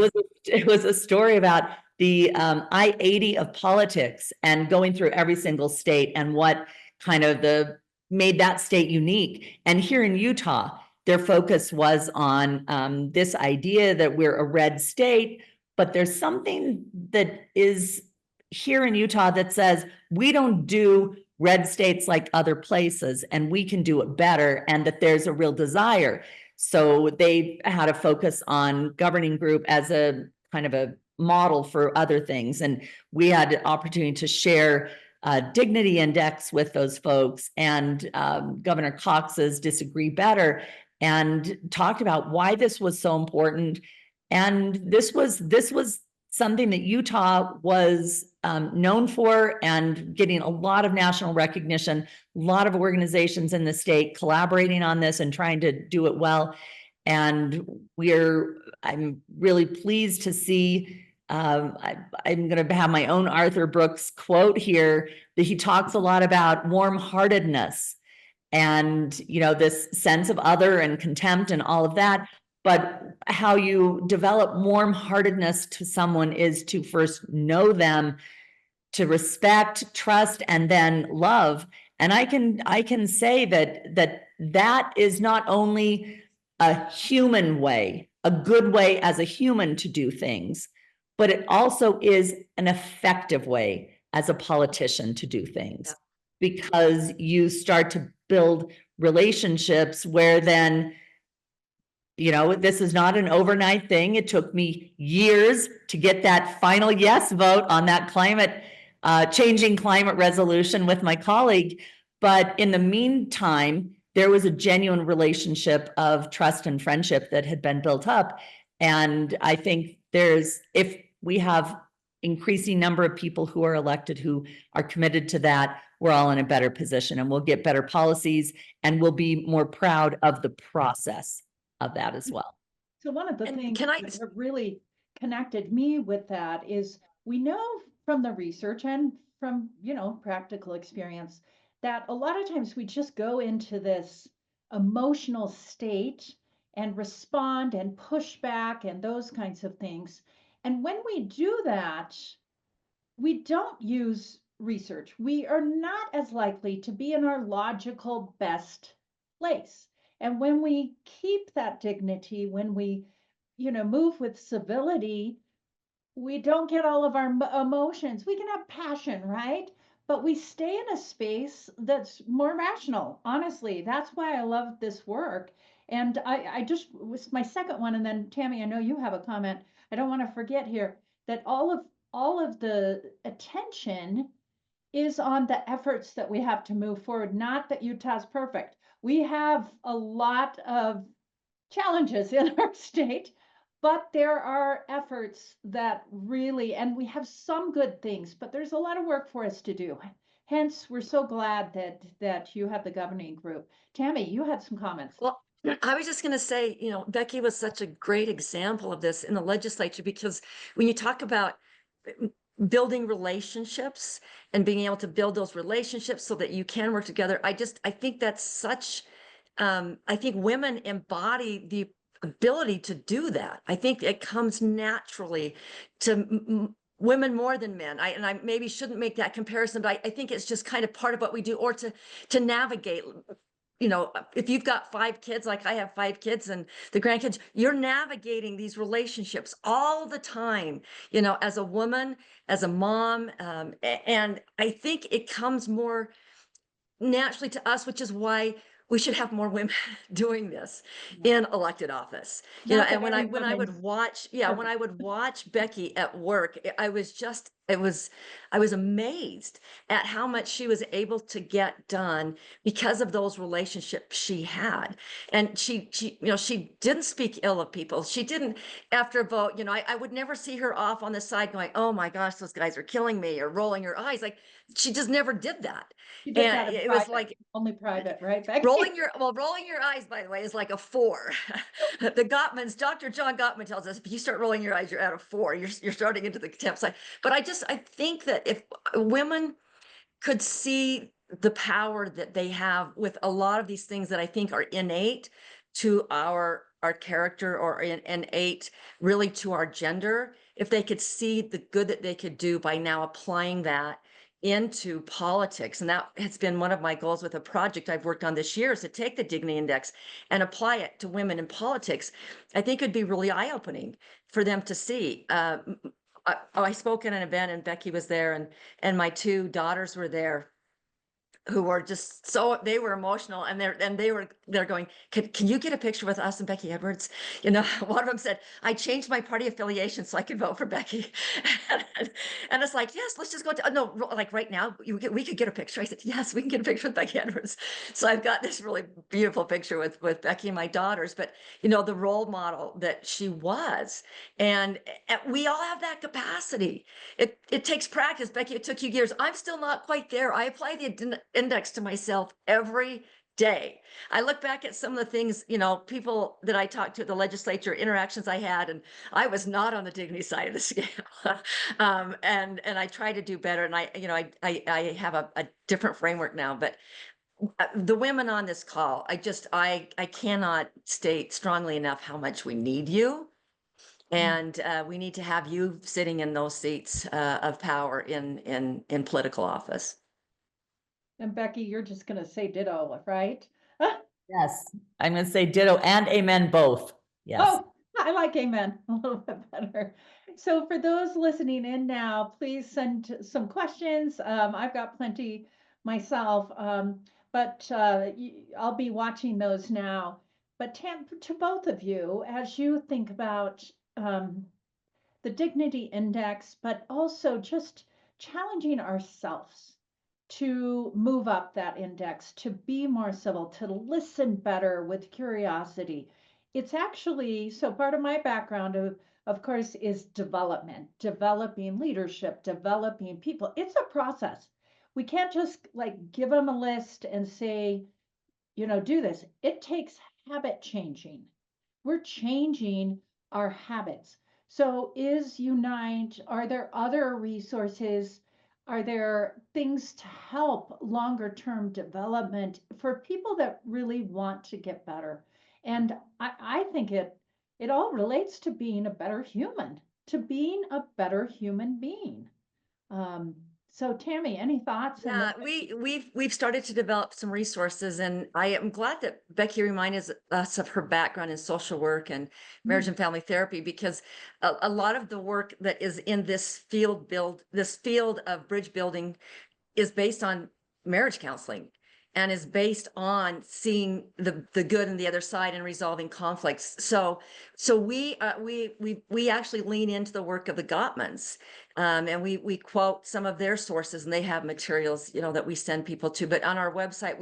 was a story about the I-80 of politics and going through every single state and what kind of made that state unique. And here in Utah, their focus was on this idea that we're a red state, but there's something that is here in Utah that says we don't do red states like other places, and we can do it better, and that there's a real desire. So they had a focus on Governing Group as a kind of a model for other things. And we had an opportunity to share dignity index with those folks, and Governor Cox's Disagree Better, and talked about why this was so important. And this was something that Utah was known for, and getting a lot of national recognition, a lot of organizations in the state collaborating on this and trying to do it well. And I'm really pleased to see, I'm going to have my own Arthur Brooks quote here, that he talks a lot about warm-heartedness and, this sense of other and contempt and all of that. But how you develop warm-heartedness to someone is to first know them, to respect, trust, and then love. And I can say that is not only a human way, a good way as a human to do things, but it also is an effective way as a politician to do things, because you start to build relationships where then, this is not an overnight thing. It took me years to get that final yes vote on that changing climate resolution with my colleague. But in the meantime, there was a genuine relationship of trust and friendship that had been built up. And I think if we have increasing number of people who are elected who are committed to that, we're all in a better position and we'll get better policies and we'll be more proud of the process of that as well. So one of the And things can I- that really connected me with that is we know from the research and from, practical experience that a lot of times we just go into this emotional state and respond and push back and those kinds of things. And when we do that, we don't use research. We are not as likely to be in our logical best place. And when we keep that dignity, when we, move with civility, we don't get all of our emotions. We can have passion, right? But we stay in a space that's more rational. Honestly, that's why I love this work. And I just was my second one. And then Tami, I know you have a comment. I don't want to forget here that all of the attention is on the efforts that we have to move forward, not that Utah's perfect. We have a lot of challenges in our state, but there are efforts that really, and we have some good things, but there's a lot of work for us to do. Hence, we're so glad that you have the governing group. Tami, you had some comments. Well, I was just going to say, Becky was such a great example of this in the legislature, because when you talk about building relationships and being able to build those relationships so that you can work together, I think that's such, I think women embody the ability to do that. I think it comes naturally to women more than men. I maybe shouldn't make that comparison, but I think it's just kind of part of what we do, or to navigate. If you've got 5 kids, like I have 5 kids and the grandkids, you're navigating these relationships all the time, as a woman, as a mom. And I think it comes more naturally to us, which is why we should have more women doing this in elected office. And when I would watch, when I would watch Becky at work, I was amazed at how much she was able to get done because of those relationships she had. And she didn't speak ill of people. She didn't, after a vote, I would never see her off on the side going, oh my gosh, those guys are killing me, or rolling her eyes. Like, she just never did that. You did And that in it private, was like only private, right, Becky? rolling your eyes, by the way, is like a 4. The Gottmans, Dr. John Gottman tells us, if you start rolling your eyes, you're at a 4. You're starting into the contempt side. But I think that if women could see the power that they have with a lot of these things that I think are innate to our character, or innate really to our gender, if they could see the good that they could do by now applying that into politics. And that has been one of my goals with a project I've worked on this year, is to take the Dignity Index and apply it to women in politics. I think it'd be really eye-opening for them to see. I spoke at an event and Becky was there, and my 2 daughters were there, who were just they were emotional, and they're going, can you get a picture with us and Becky Edwards? One of them said, I changed my party affiliation so I could vote for Becky. And it's like, yes, let's just go to, no, like right now, we could get a picture. I said, yes, we can get a picture with Becky Edwards. So I've got this really beautiful picture with Becky and my daughters, but the role model that she was, and we all have that capacity. It takes practice. Becky, it took you years. I'm still not quite there. I apply the index to myself every day. I look back at some of the things, people that I talked to at the legislature, interactions I had, and I was not on the dignity side of the scale. And I try to do better. And I have a different framework now, but the women on this call, I cannot state strongly enough how much we need you. And we need to have you sitting in those seats of power in political office. And Becky, you're just going to say ditto, right? Yes, I'm going to say ditto and amen both. Yes. Oh, I like amen a little bit better. So for those listening in now, please send some questions. I've got plenty myself, but I'll be watching those now. But to both of you, as you think about the Dignity Index, but also just challenging ourselves to move up that index, to be more civil, to listen better with curiosity. It's actually, so part of my background of of course, is development, developing leadership, developing people. It's a process. We can't just like give them a list and say, do this. It takes habit changing. We're changing our habits. So is Unite, are there other resources? Are there things to help longer term development for people that really want to get better? And I think it all relates to being a better human, to being a better human being. Um, so Tami, any thoughts? Yeah, we've started to develop some resources, and I am glad that Becky reminded us of her background in social work and marriage and family therapy, because a lot of the work that is in this field of bridge building is based on marriage counseling, and is based on seeing the good in the other side and resolving conflicts. So we actually lean into the work of the Gottmans, and we quote some of their sources, and they have materials, that we send people to. But on our website,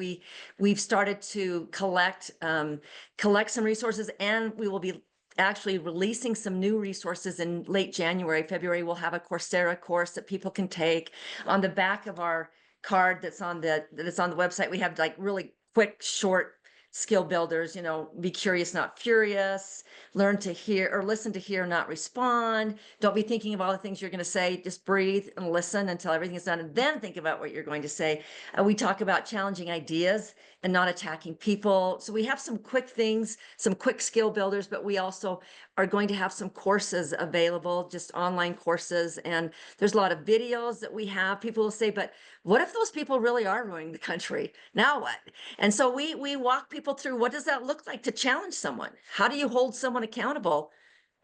we've started to collect some resources, and we will be actually releasing some new resources in late January. February, we'll have a Coursera course that people can take. On the back of our card that's on the website, we have like really quick, short skill builders. Be curious, not furious. Learn to hear, or listen to hear, not respond. Don't be thinking of all the things you're going to say. Just breathe and listen until everything is done, and then think about what you're going to say. We talk about challenging ideas and not attacking people. So we have some quick things, some quick skill builders, but we also are going to have some courses available, just online courses. And there's a lot of videos that we have. People will say, but what if those people really are ruining the country? Now what? And so we walk people through, what does that look like to challenge someone? How do you hold someone accountable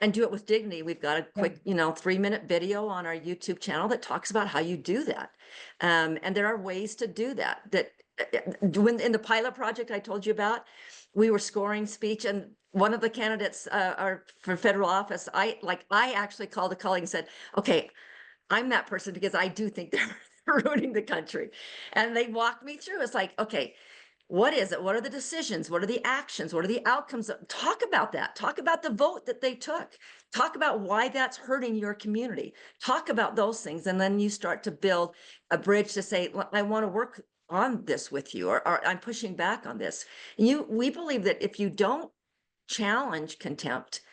and do it with dignity? We've got a quick, 3-minute video on our YouTube channel that talks about how you do that. And there are ways to do that. When in the pilot project I told you about, we were scoring speech, and one of the candidates are for federal office. I actually called a colleague and said, okay, I'm that person, because I do think they're ruining the country. And they walked me through. It's like, okay, what is it? What are the decisions? What are the actions? What are the outcomes? Talk about that. Talk about the vote that they took. Talk about why that's hurting your community. Talk about those things. And then you start to build a bridge to say, I want to work on this with you, or I'm pushing back on this. And we believe that if you don't challenge contempt,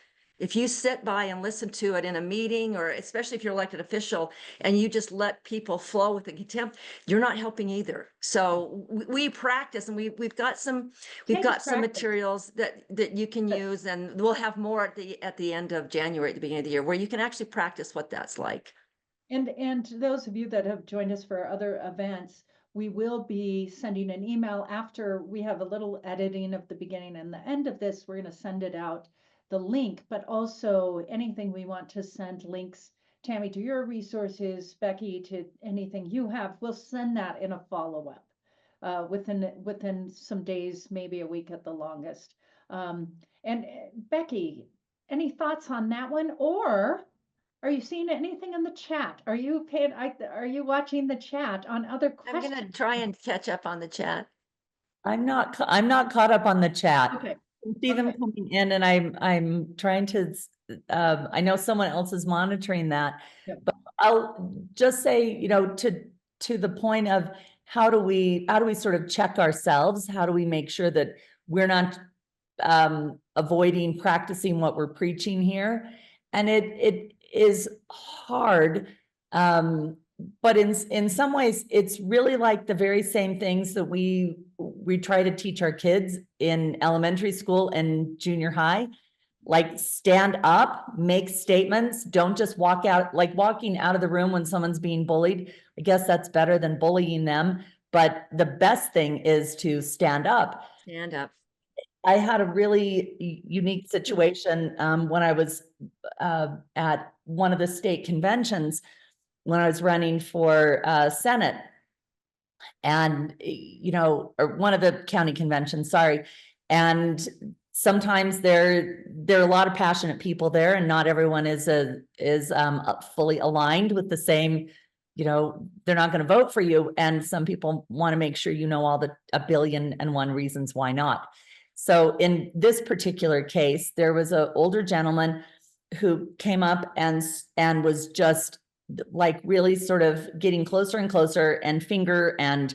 if you sit by and listen to it in a meeting, or especially if you're elected official, and you just let people flow with the contempt, you're not helping either. So we practice, and we've got some materials that you can use, and we'll have more at the end of January, at the beginning of the year, where you can actually practice what that's like. And those of you that have joined us for other events, we will be sending an email after we have a little editing of the beginning and the end of this. We're going to send it out, the link, but also anything we want to send links, Tami, to your resources, Becky, to anything you have, we'll send that in a follow-up within some days, maybe a week at the longest. And Becky, any thoughts on that one? Or are you seeing anything in the chat? Are you watching the chat on other questions? I'm going to try and catch up on the chat. I'm not caught up on the chat. Okay. I see them coming in, and I'm trying to, I know someone else is monitoring that, but I'll just say, to the point of how do we sort of check ourselves? How do we make sure that we're not avoiding practicing what we're preaching here? And it is hard, but in some ways, it's really like the very same things that we try to teach our kids in elementary school and junior high, like stand up, make statements, don't just walk out, like walking out of the room when someone's being bullied. I guess that's better than bullying them, but the best thing is to stand up. Stand up. I had a really unique situation when I was at one of the state conventions when I was running for Senate, and or one of the county conventions, sorry. And sometimes there are a lot of passionate people there, and not everyone is fully aligned with the same. They're not going to vote for you, and some people want to make sure all the 1,000,000,001 reasons why not. So in this particular case, there was an older gentleman who came up and was just like really sort of getting closer and closer and finger and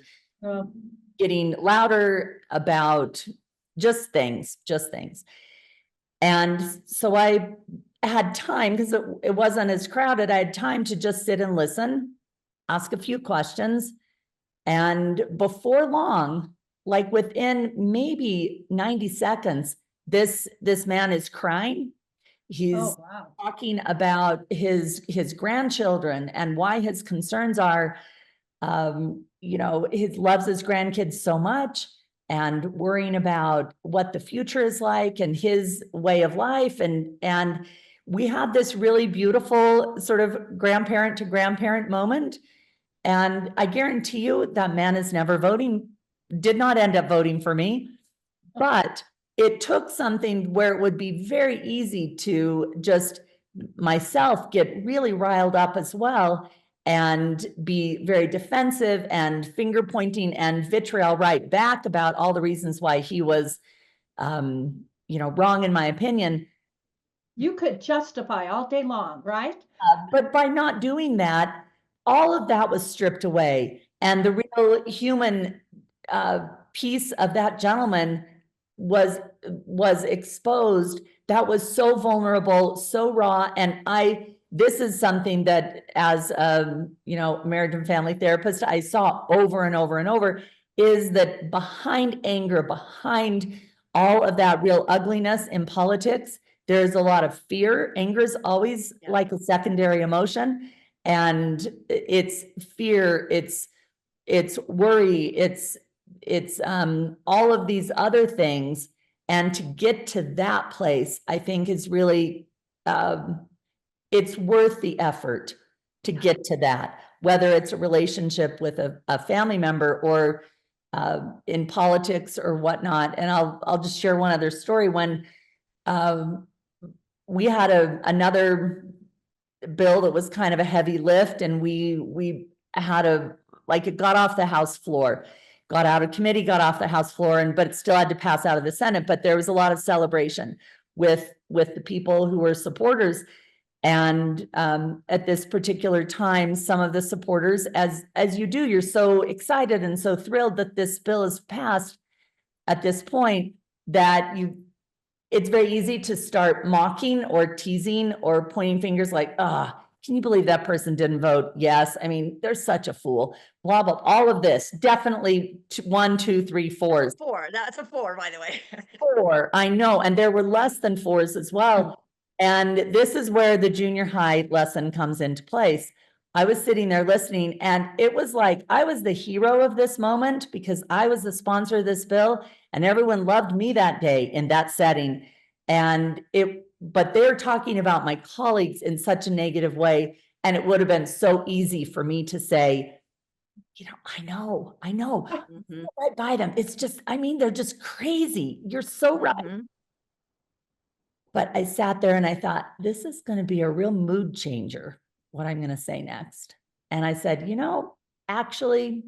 getting louder about just things. And so I had time, because it wasn't as crowded, I had time to just sit and listen, ask a few questions. And before long, like within maybe 90 seconds, this man is crying. He's talking about his grandchildren and why his concerns are, he loves his grandkids so much and worrying about what the future is like and his way of life. And we had this really beautiful sort of grandparent to grandparent moment. And I guarantee you that man is never did not end up voting for me, but it took something where it would be very easy to just myself get really riled up as well and be very defensive and finger pointing and vitriol right back about all the reasons why he was, wrong in my opinion. You could justify all day long, right? But by not doing that, all of that was stripped away. And the real human piece of that gentleman was exposed. That was so vulnerable, so raw. And this is something that as marriage and family therapist, I saw over and over and over, is that behind anger, behind all of that real ugliness in politics, there's a lot of fear. Anger is always like a secondary emotion. And it's fear, it's worry, it's all of these other things. And to get to that place, I think is really, it's worth the effort to get to that, whether it's a relationship with a family member or in politics or whatnot. And I'll just share one other story. When we had another bill that was kind of a heavy lift, and we had it got off the House floor, got out of committee, got off the House floor, but it still had to pass out of the Senate. But there was a lot of celebration with the people who were supporters. And at this particular time, some of the supporters, as you do, you're so excited and so thrilled that this bill is passed at this point, that it's very easy to start mocking or teasing or pointing fingers like, can you believe that person didn't vote? Yes. I mean, they're such a fool. Blah, blah, all of this. Definitely 1, 2, 3, 4s. 4. That's a 4, by the way. 4, I know. And there were less than 4s as well. And this is where the junior high lesson comes into place. I was sitting there listening, and it was like I was the hero of this moment because I was the sponsor of this bill, and everyone loved me that day in that setting. But they're talking about my colleagues in such a negative way. And it would have been so easy for me to say, I know, right by them. It's just, they're just crazy. You're so right. But I sat there and I thought, this is going to be a real mood changer, what I'm going to say next. And I said, actually,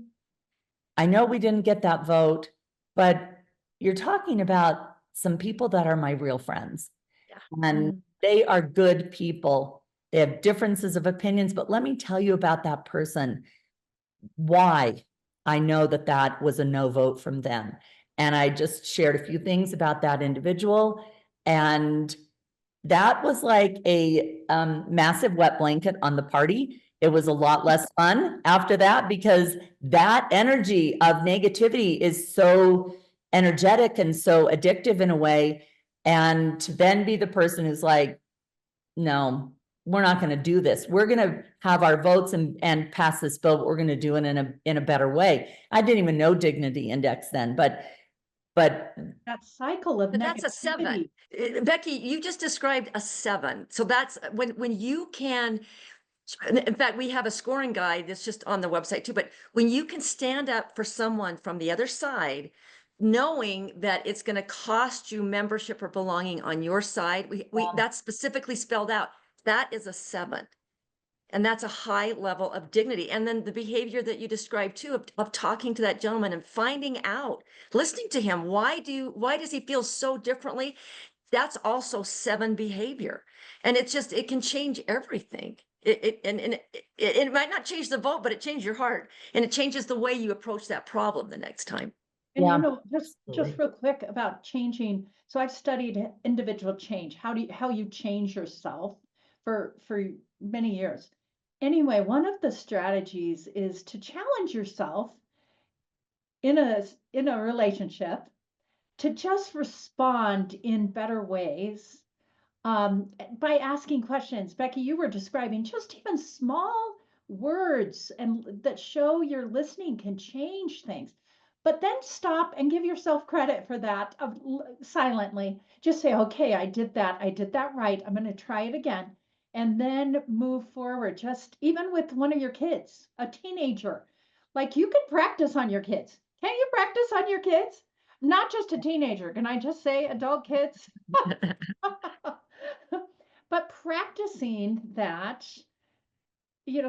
I know we didn't get that vote, but you're talking about some people that are my real friends. And they are good people. They have differences of opinions, but let me tell you about that person, why I know that was a no vote from them. And I just shared a few things about that individual. And that was like a massive wet blanket on the party. It was a lot less fun after that, because that energy of negativity is so energetic and so addictive in a way. And to then be the person who's like, no, we're not going to do this. We're going to have our votes and pass this bill, but we're going to do it in a better way. I didn't even know dignity index then, but that cycle of that's a 7. Becky, you just described a 7. So that's when you can, in fact, we have a scoring guide that's just on the website too, but when you can stand up for someone from the other side, knowing that it's going to cost you membership or belonging on your side, that's specifically spelled out. That is a 7. And that's a high level of dignity. And then the behavior that you described too, of talking to that gentleman and finding out, listening to him, why does he feel so differently? that's also 7 behavior. And it's just, it can change everything. It might not change the vote, but it changes your heart, and it changes the way you approach that problem the next time. And Yeah, just absolutely. real quick about changing. So I've studied individual change, how you change yourself for many years. Anyway, one of the strategies is to challenge yourself in a relationship to just respond in better ways, by asking questions. Becky, you were describing just even small words and that show you're listening can change things. But then stop and give yourself credit for that silently. Just say, okay, I did that. I did that right. I'm going to try it again. And then move forward. Just even with one of your kids, a teenager, like you can practice on your kids. Can't you practice on your kids? Not just a teenager. Can I just say adult kids? But practicing that,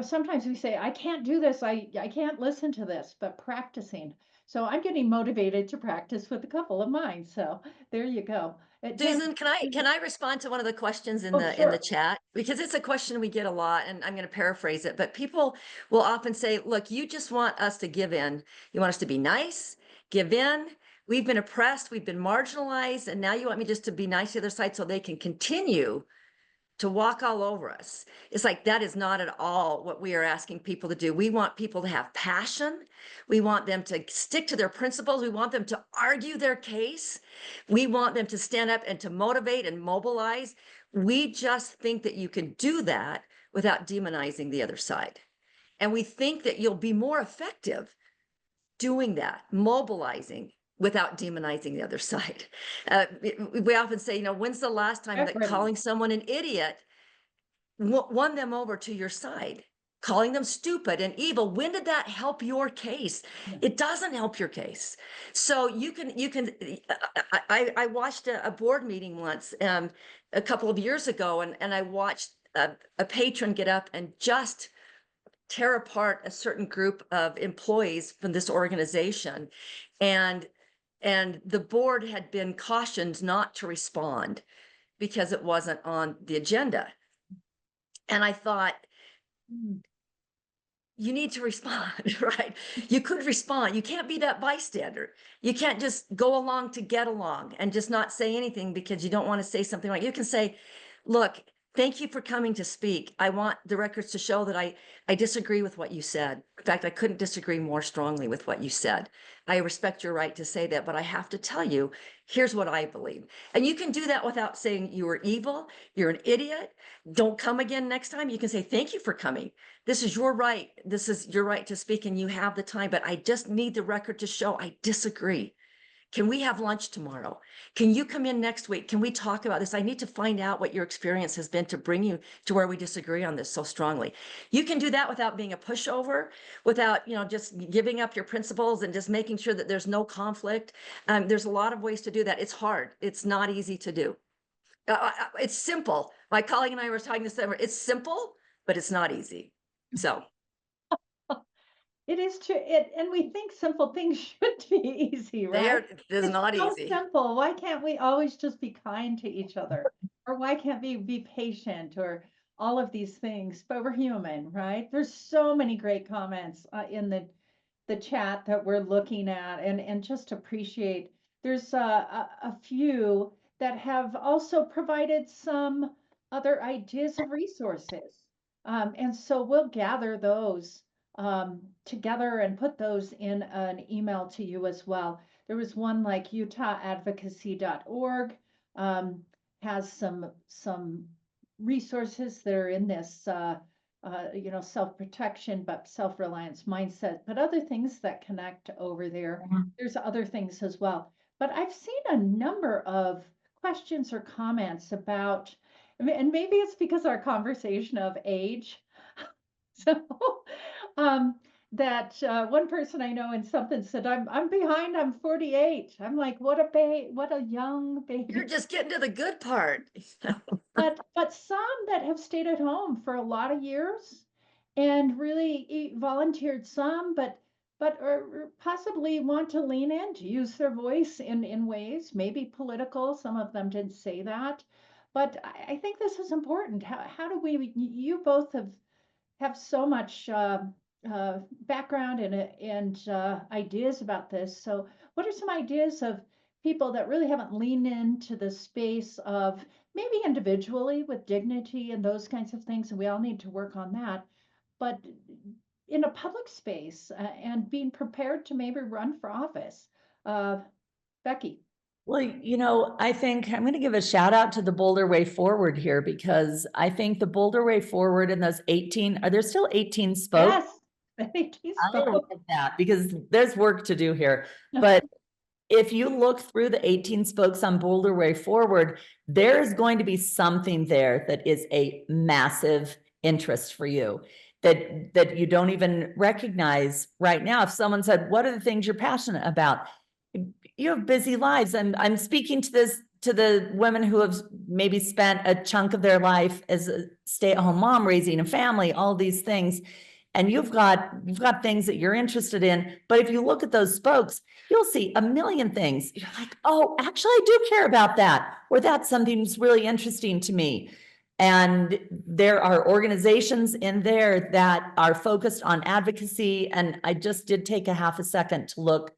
sometimes we say, I can't do this. I can't listen to this, but practicing. So I'm getting motivated to practice with a couple of mine. So there you go. Susan, can I respond to one of the questions in the Sure. chat? Because it's a question we get a lot, and I'm going to paraphrase it, but people will often say, look, you just want us to give in. You want us to be nice, give in. We've been oppressed, we've been marginalized, and now you want me just to be nice to the other side so they can continue to walk all over us. It's like, that is not at all what we are asking people to do. We want people to have passion. We want them to stick to their principles. We want them to argue their case. We want them to stand up and to motivate and mobilize. We just think that you can do that without demonizing the other side. And we think that you'll be more effective doing that, mobilizing without demonizing the other side. We often say, when's the last time that calling someone an idiot won them over to your side? Calling them stupid and evil, when did that help your case? It doesn't help your case. So you can, I watched a board meeting once, a couple of years ago, and I watched a patron get up and just tear apart a certain group of employees from this organization. And the board had been cautioned not to respond because it wasn't on the agenda. And I thought, you need to respond, right? You could respond. You can't be that bystander. You can't just go along to get along and just not say anything because you don't want to say something. Like, you can say, look, thank you for coming to speak. I want the records to show that I disagree with what you said. In fact, I couldn't disagree more strongly with what you said. I respect your right to say that, but I have to tell you, here's what I believe. And you can do that without saying you were evil, you're an idiot, don't come again next time. You can say, thank you for coming. This is your right. This is your right to speak, and you have the time, but I just need the record to show I disagree. Can we have lunch tomorrow? Can you come in next week? Can we talk about this? I need to find out what your experience has been to bring you to where we disagree on this so strongly. You can do that without being a pushover, without, just giving up your principles and just making sure that there's no conflict. There's a lot of ways to do that. It's hard. It's not easy to do. It's simple. My colleague and I were talking this summer. It's simple, but it's not easy. So. It is true. And we think simple things should be easy, right? It's not so easy. Simple. Why can't we always just be kind to each other? Or why can't we be patient, or all of these things? But we're human, right? There's so many great comments in the chat that we're looking at, and just appreciate. There's a few that have also provided some other ideas of resources. And so we'll gather those together and put those in an email to you as well. There was one like utahodvocacy.org, has some resources that are in this self-protection but self-reliance mindset, but other things that connect over there. There's other things as well. But I've seen a number of questions or comments about, and maybe it's because our conversation of age. So that one person I know in something said, I'm behind, I'm 48. I'm like, what a young baby. You're just getting to the good part. But some that have stayed at home for a lot of years and really volunteered some, but but or possibly want to lean in to use their voice in ways, maybe political. Some of them didn't say that, but I think this is important. How do we, you both have so much background and ideas about this. So what are some ideas of people that really haven't leaned into the space of maybe individually with dignity and those kinds of things, and we all need to work on that, but in a public space and being prepared to maybe run for office? Becky. Well, I think I'm going to give a shout out to the Boulder Way Forward here, because I think the Boulder Way Forward and those 18, are there still 18 spokes? Yes, the 18 I spoke. love that, because there's work to do here. But if you look through the 18 spokes on Boulder Way Forward, there's going to be something there that is a massive interest for you that you don't even recognize right now. If someone said, what are the things you're passionate about? You have busy lives. I'm speaking to the women who have maybe spent a chunk of their life as a stay-at-home mom, raising a family, all these things. And you've got things that you're interested in. But if you look at those spokes, you'll see a million things. You're like, oh, actually, I do care about that, or that's something that's really interesting to me. And there are organizations in there that are focused on advocacy. And I just did take a half a second to look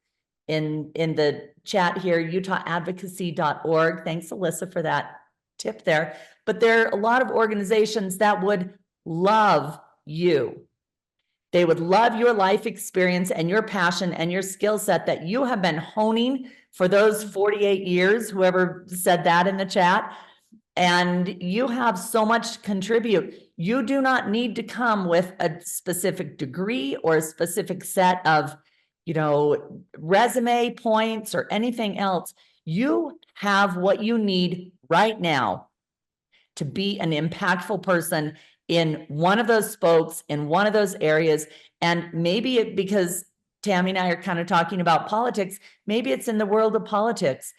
in the chat here, utahadvocacy.org. Thanks, Alyssa, for that tip there. But there are a lot of organizations that would love you. They would love your life experience and your passion and your skill set that you have been honing for those 48 years, whoever said that in the chat. And you have so much to contribute. You do not need to come with a specific degree or a specific set of, resume points or anything else. You have what you need right now to be an impactful person in one of those spokes, in one of those areas. And maybe because Tami and I are kind of talking about politics, maybe it's in the world of politics.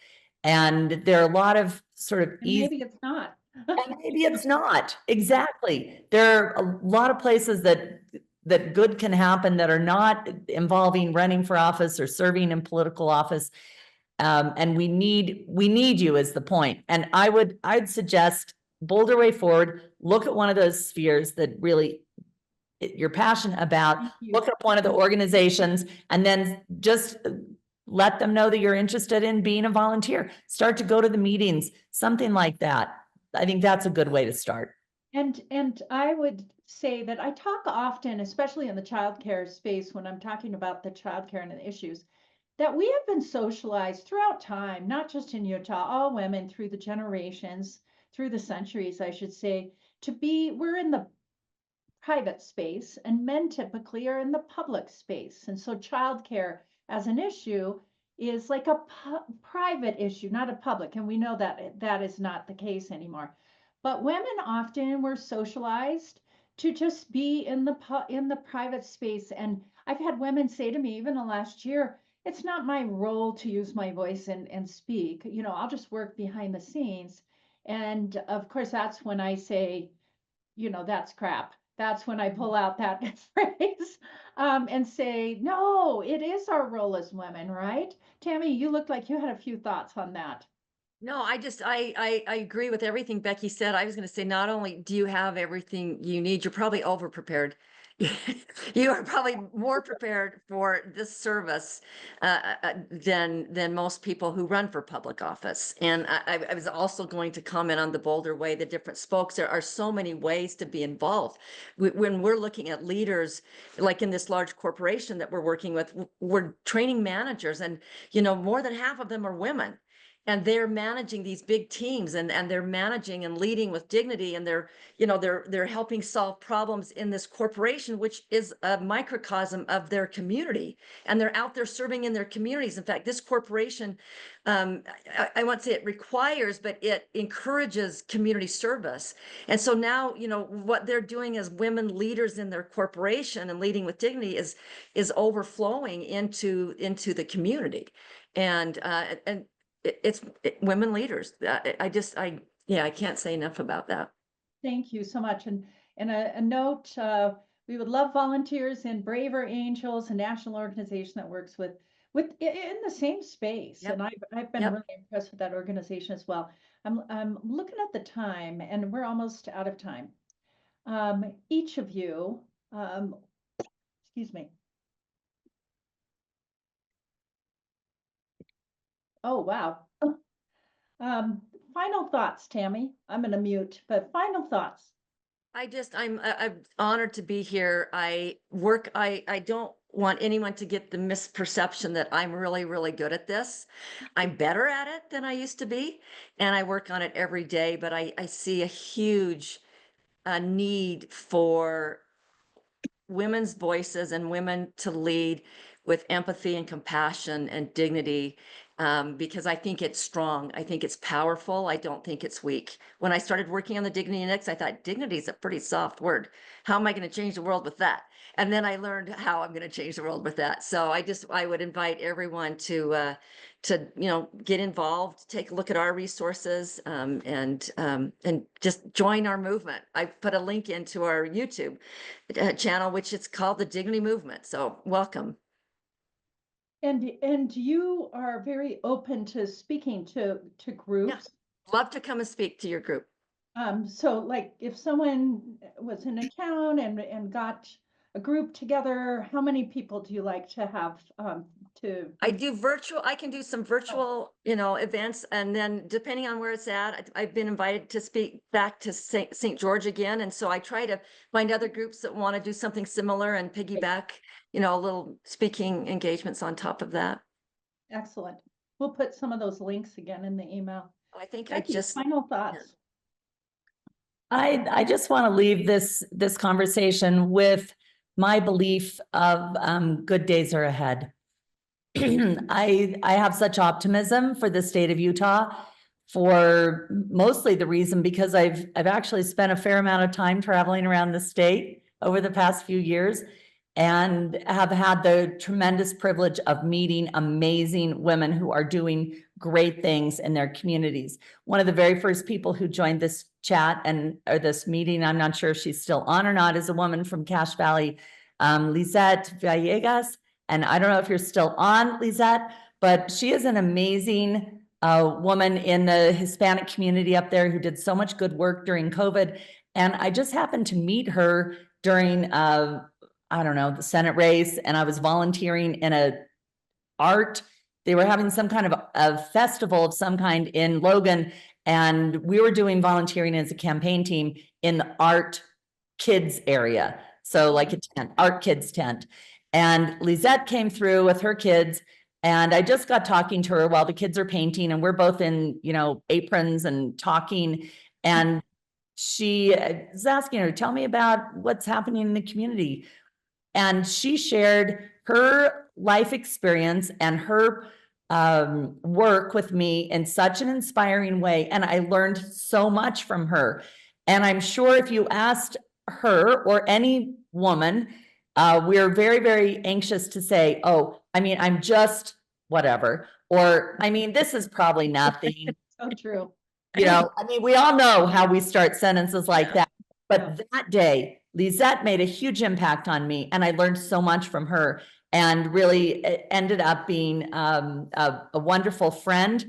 And there are a lot of sort of Maybe it's not. and maybe it's not. Exactly. There are a lot of places that good can happen that are not involving running for office or serving in political office. And we need you is the point. And I'd suggest Boulder Way Forward, look at one of those spheres that really you're passionate about, look up one of the organizations, and then just let them know that you're interested in being a volunteer. Start to go to the meetings, something like that. I think that's a good way to start. And I would say that I talk often, especially in the childcare space, when I'm talking about the childcare and the issues, that we have been socialized throughout time, not just in Utah, all women through the generations, through the centuries, I should say, we're in the private space and men typically are in the public space. And so childcare as an issue is like a private issue, not a public. And we know that that is not the case anymore. But women often were socialized to just be in the private space. And I've had women say to me, even the last year, it's not my role to use my voice and speak. I'll just work behind the scenes. And of course, that's when I say, that's crap. That's when I pull out that phrase and say, no, it is our role as women, right? Tami, you looked like you had a few thoughts on that. No, I agree with everything Becky said. I was going to say, not only do you have everything you need, you're probably over prepared. You are probably more prepared for this service than most people who run for public office. And I was also going to comment on the Boulder Way, the different spokes. There are so many ways to be involved. When we're looking at leaders, like in this large corporation that we're working with, we're training managers, and more than half of them are women. And they're managing these big teams, and they're managing and leading with dignity, and they're helping solve problems in this corporation, which is a microcosm of their community, and they're out there serving in their communities. In fact, this corporation, I won't say it requires, but it encourages community service. And so now, what they're doing as women leaders in their corporation and leading with dignity is overflowing into the community. And it's women leaders. I can't say enough about that. Thank you so much. And a note, We would love volunteers in Braver Angels, a national organization that works with in the same space. Yep. And I've been Yep. really impressed with that organization as well. I'm looking at the time, and we're almost out of time. Each of you, excuse me. Oh, wow. Final thoughts, Tami. I'm going to mute, but final thoughts. I'm honored to be here. I don't want anyone to get the misperception that I'm really, really good at this. I'm better at it than I used to be, and I work on it every day, but I see a huge need for women's voices and women to lead with empathy and compassion and dignity, because I think it's strong. I think it's powerful. I don't think it's weak. When I started working on the Dignity Index, I thought dignity is a pretty soft word. How am I going to change the world with that? And then I learned how I'm going to change the world with that. So I would invite everyone to get involved, take a look at our resources, and just join our movement. I put a link into our YouTube channel, which it's called the Dignity Movement. So welcome. And you are very open to speaking to groups. Yeah. Love to come and speak to your group. So like if someone was in a town and got a group together, how many people do you like to have to? I do virtual, I can do some virtual, events. And then depending on where it's at, I've been invited to speak back to St. George again. And so I try to find other groups that want to do something similar and piggyback, a little speaking engagements on top of that. Excellent. We'll put some of those links again in the email. I think Becky, final thoughts. I just want to leave this conversation with my belief of good days are ahead. I have such optimism for the state of Utah, for mostly the reason because I've actually spent a fair amount of time traveling around the state over the past few years and have had the tremendous privilege of meeting amazing women who are doing great things in their communities. One of the very first people who joined this chat or this meeting, I'm not sure if she's still on or not, is a woman from Cache Valley, Lisette Villegas. And I don't know if you're still on, Lisette, but she is an amazing woman in the Hispanic community up there who did so much good work during COVID. And I just happened to meet her during, the Senate race, and I was volunteering in they were having some kind of a festival of some kind in Logan, and we were doing volunteering as a campaign team in the art kids area. So like a tent, art kids tent. And Lisette came through with her kids, and I just got talking to her while the kids are painting, and we're both in, aprons and talking. And she was asking her, tell me about what's happening in the community. And she shared her life experience and her work with me in such an inspiring way. And I learned so much from her. And I'm sure if you asked her or any woman, we're very, very anxious to say, oh, I'm just whatever. Or, this is probably nothing. So true. We all know how we start sentences like that. But that day, Lisette made a huge impact on me, and I learned so much from her, and really ended up being a wonderful friend.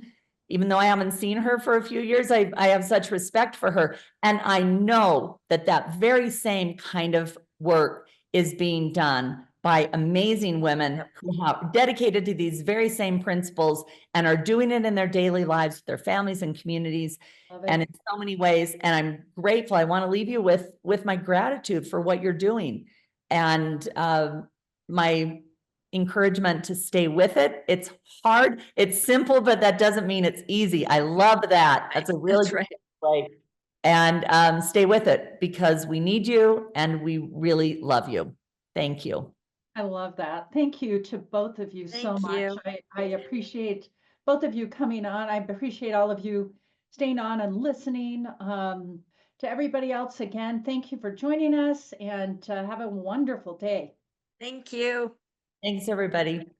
Even though I haven't seen her for a few years, I have such respect for her. And I know that very same kind of work is being done by amazing women who are dedicated to these very same principles and are doing it in their daily lives with their families and communities and in so many ways. And I'm grateful. I want to leave you with my gratitude for what you're doing and my encouragement to stay with it. It's hard, it's simple, but that doesn't mean it's easy. I love that. That's a really good way. And stay with it because we need you and we really love you. Thank you. I love that. Thank you to both of you so much. I appreciate both of you coming on. I appreciate all of you staying on and listening. To everybody else, again, thank you for joining us, and have a wonderful day. Thank you. Thanks, everybody.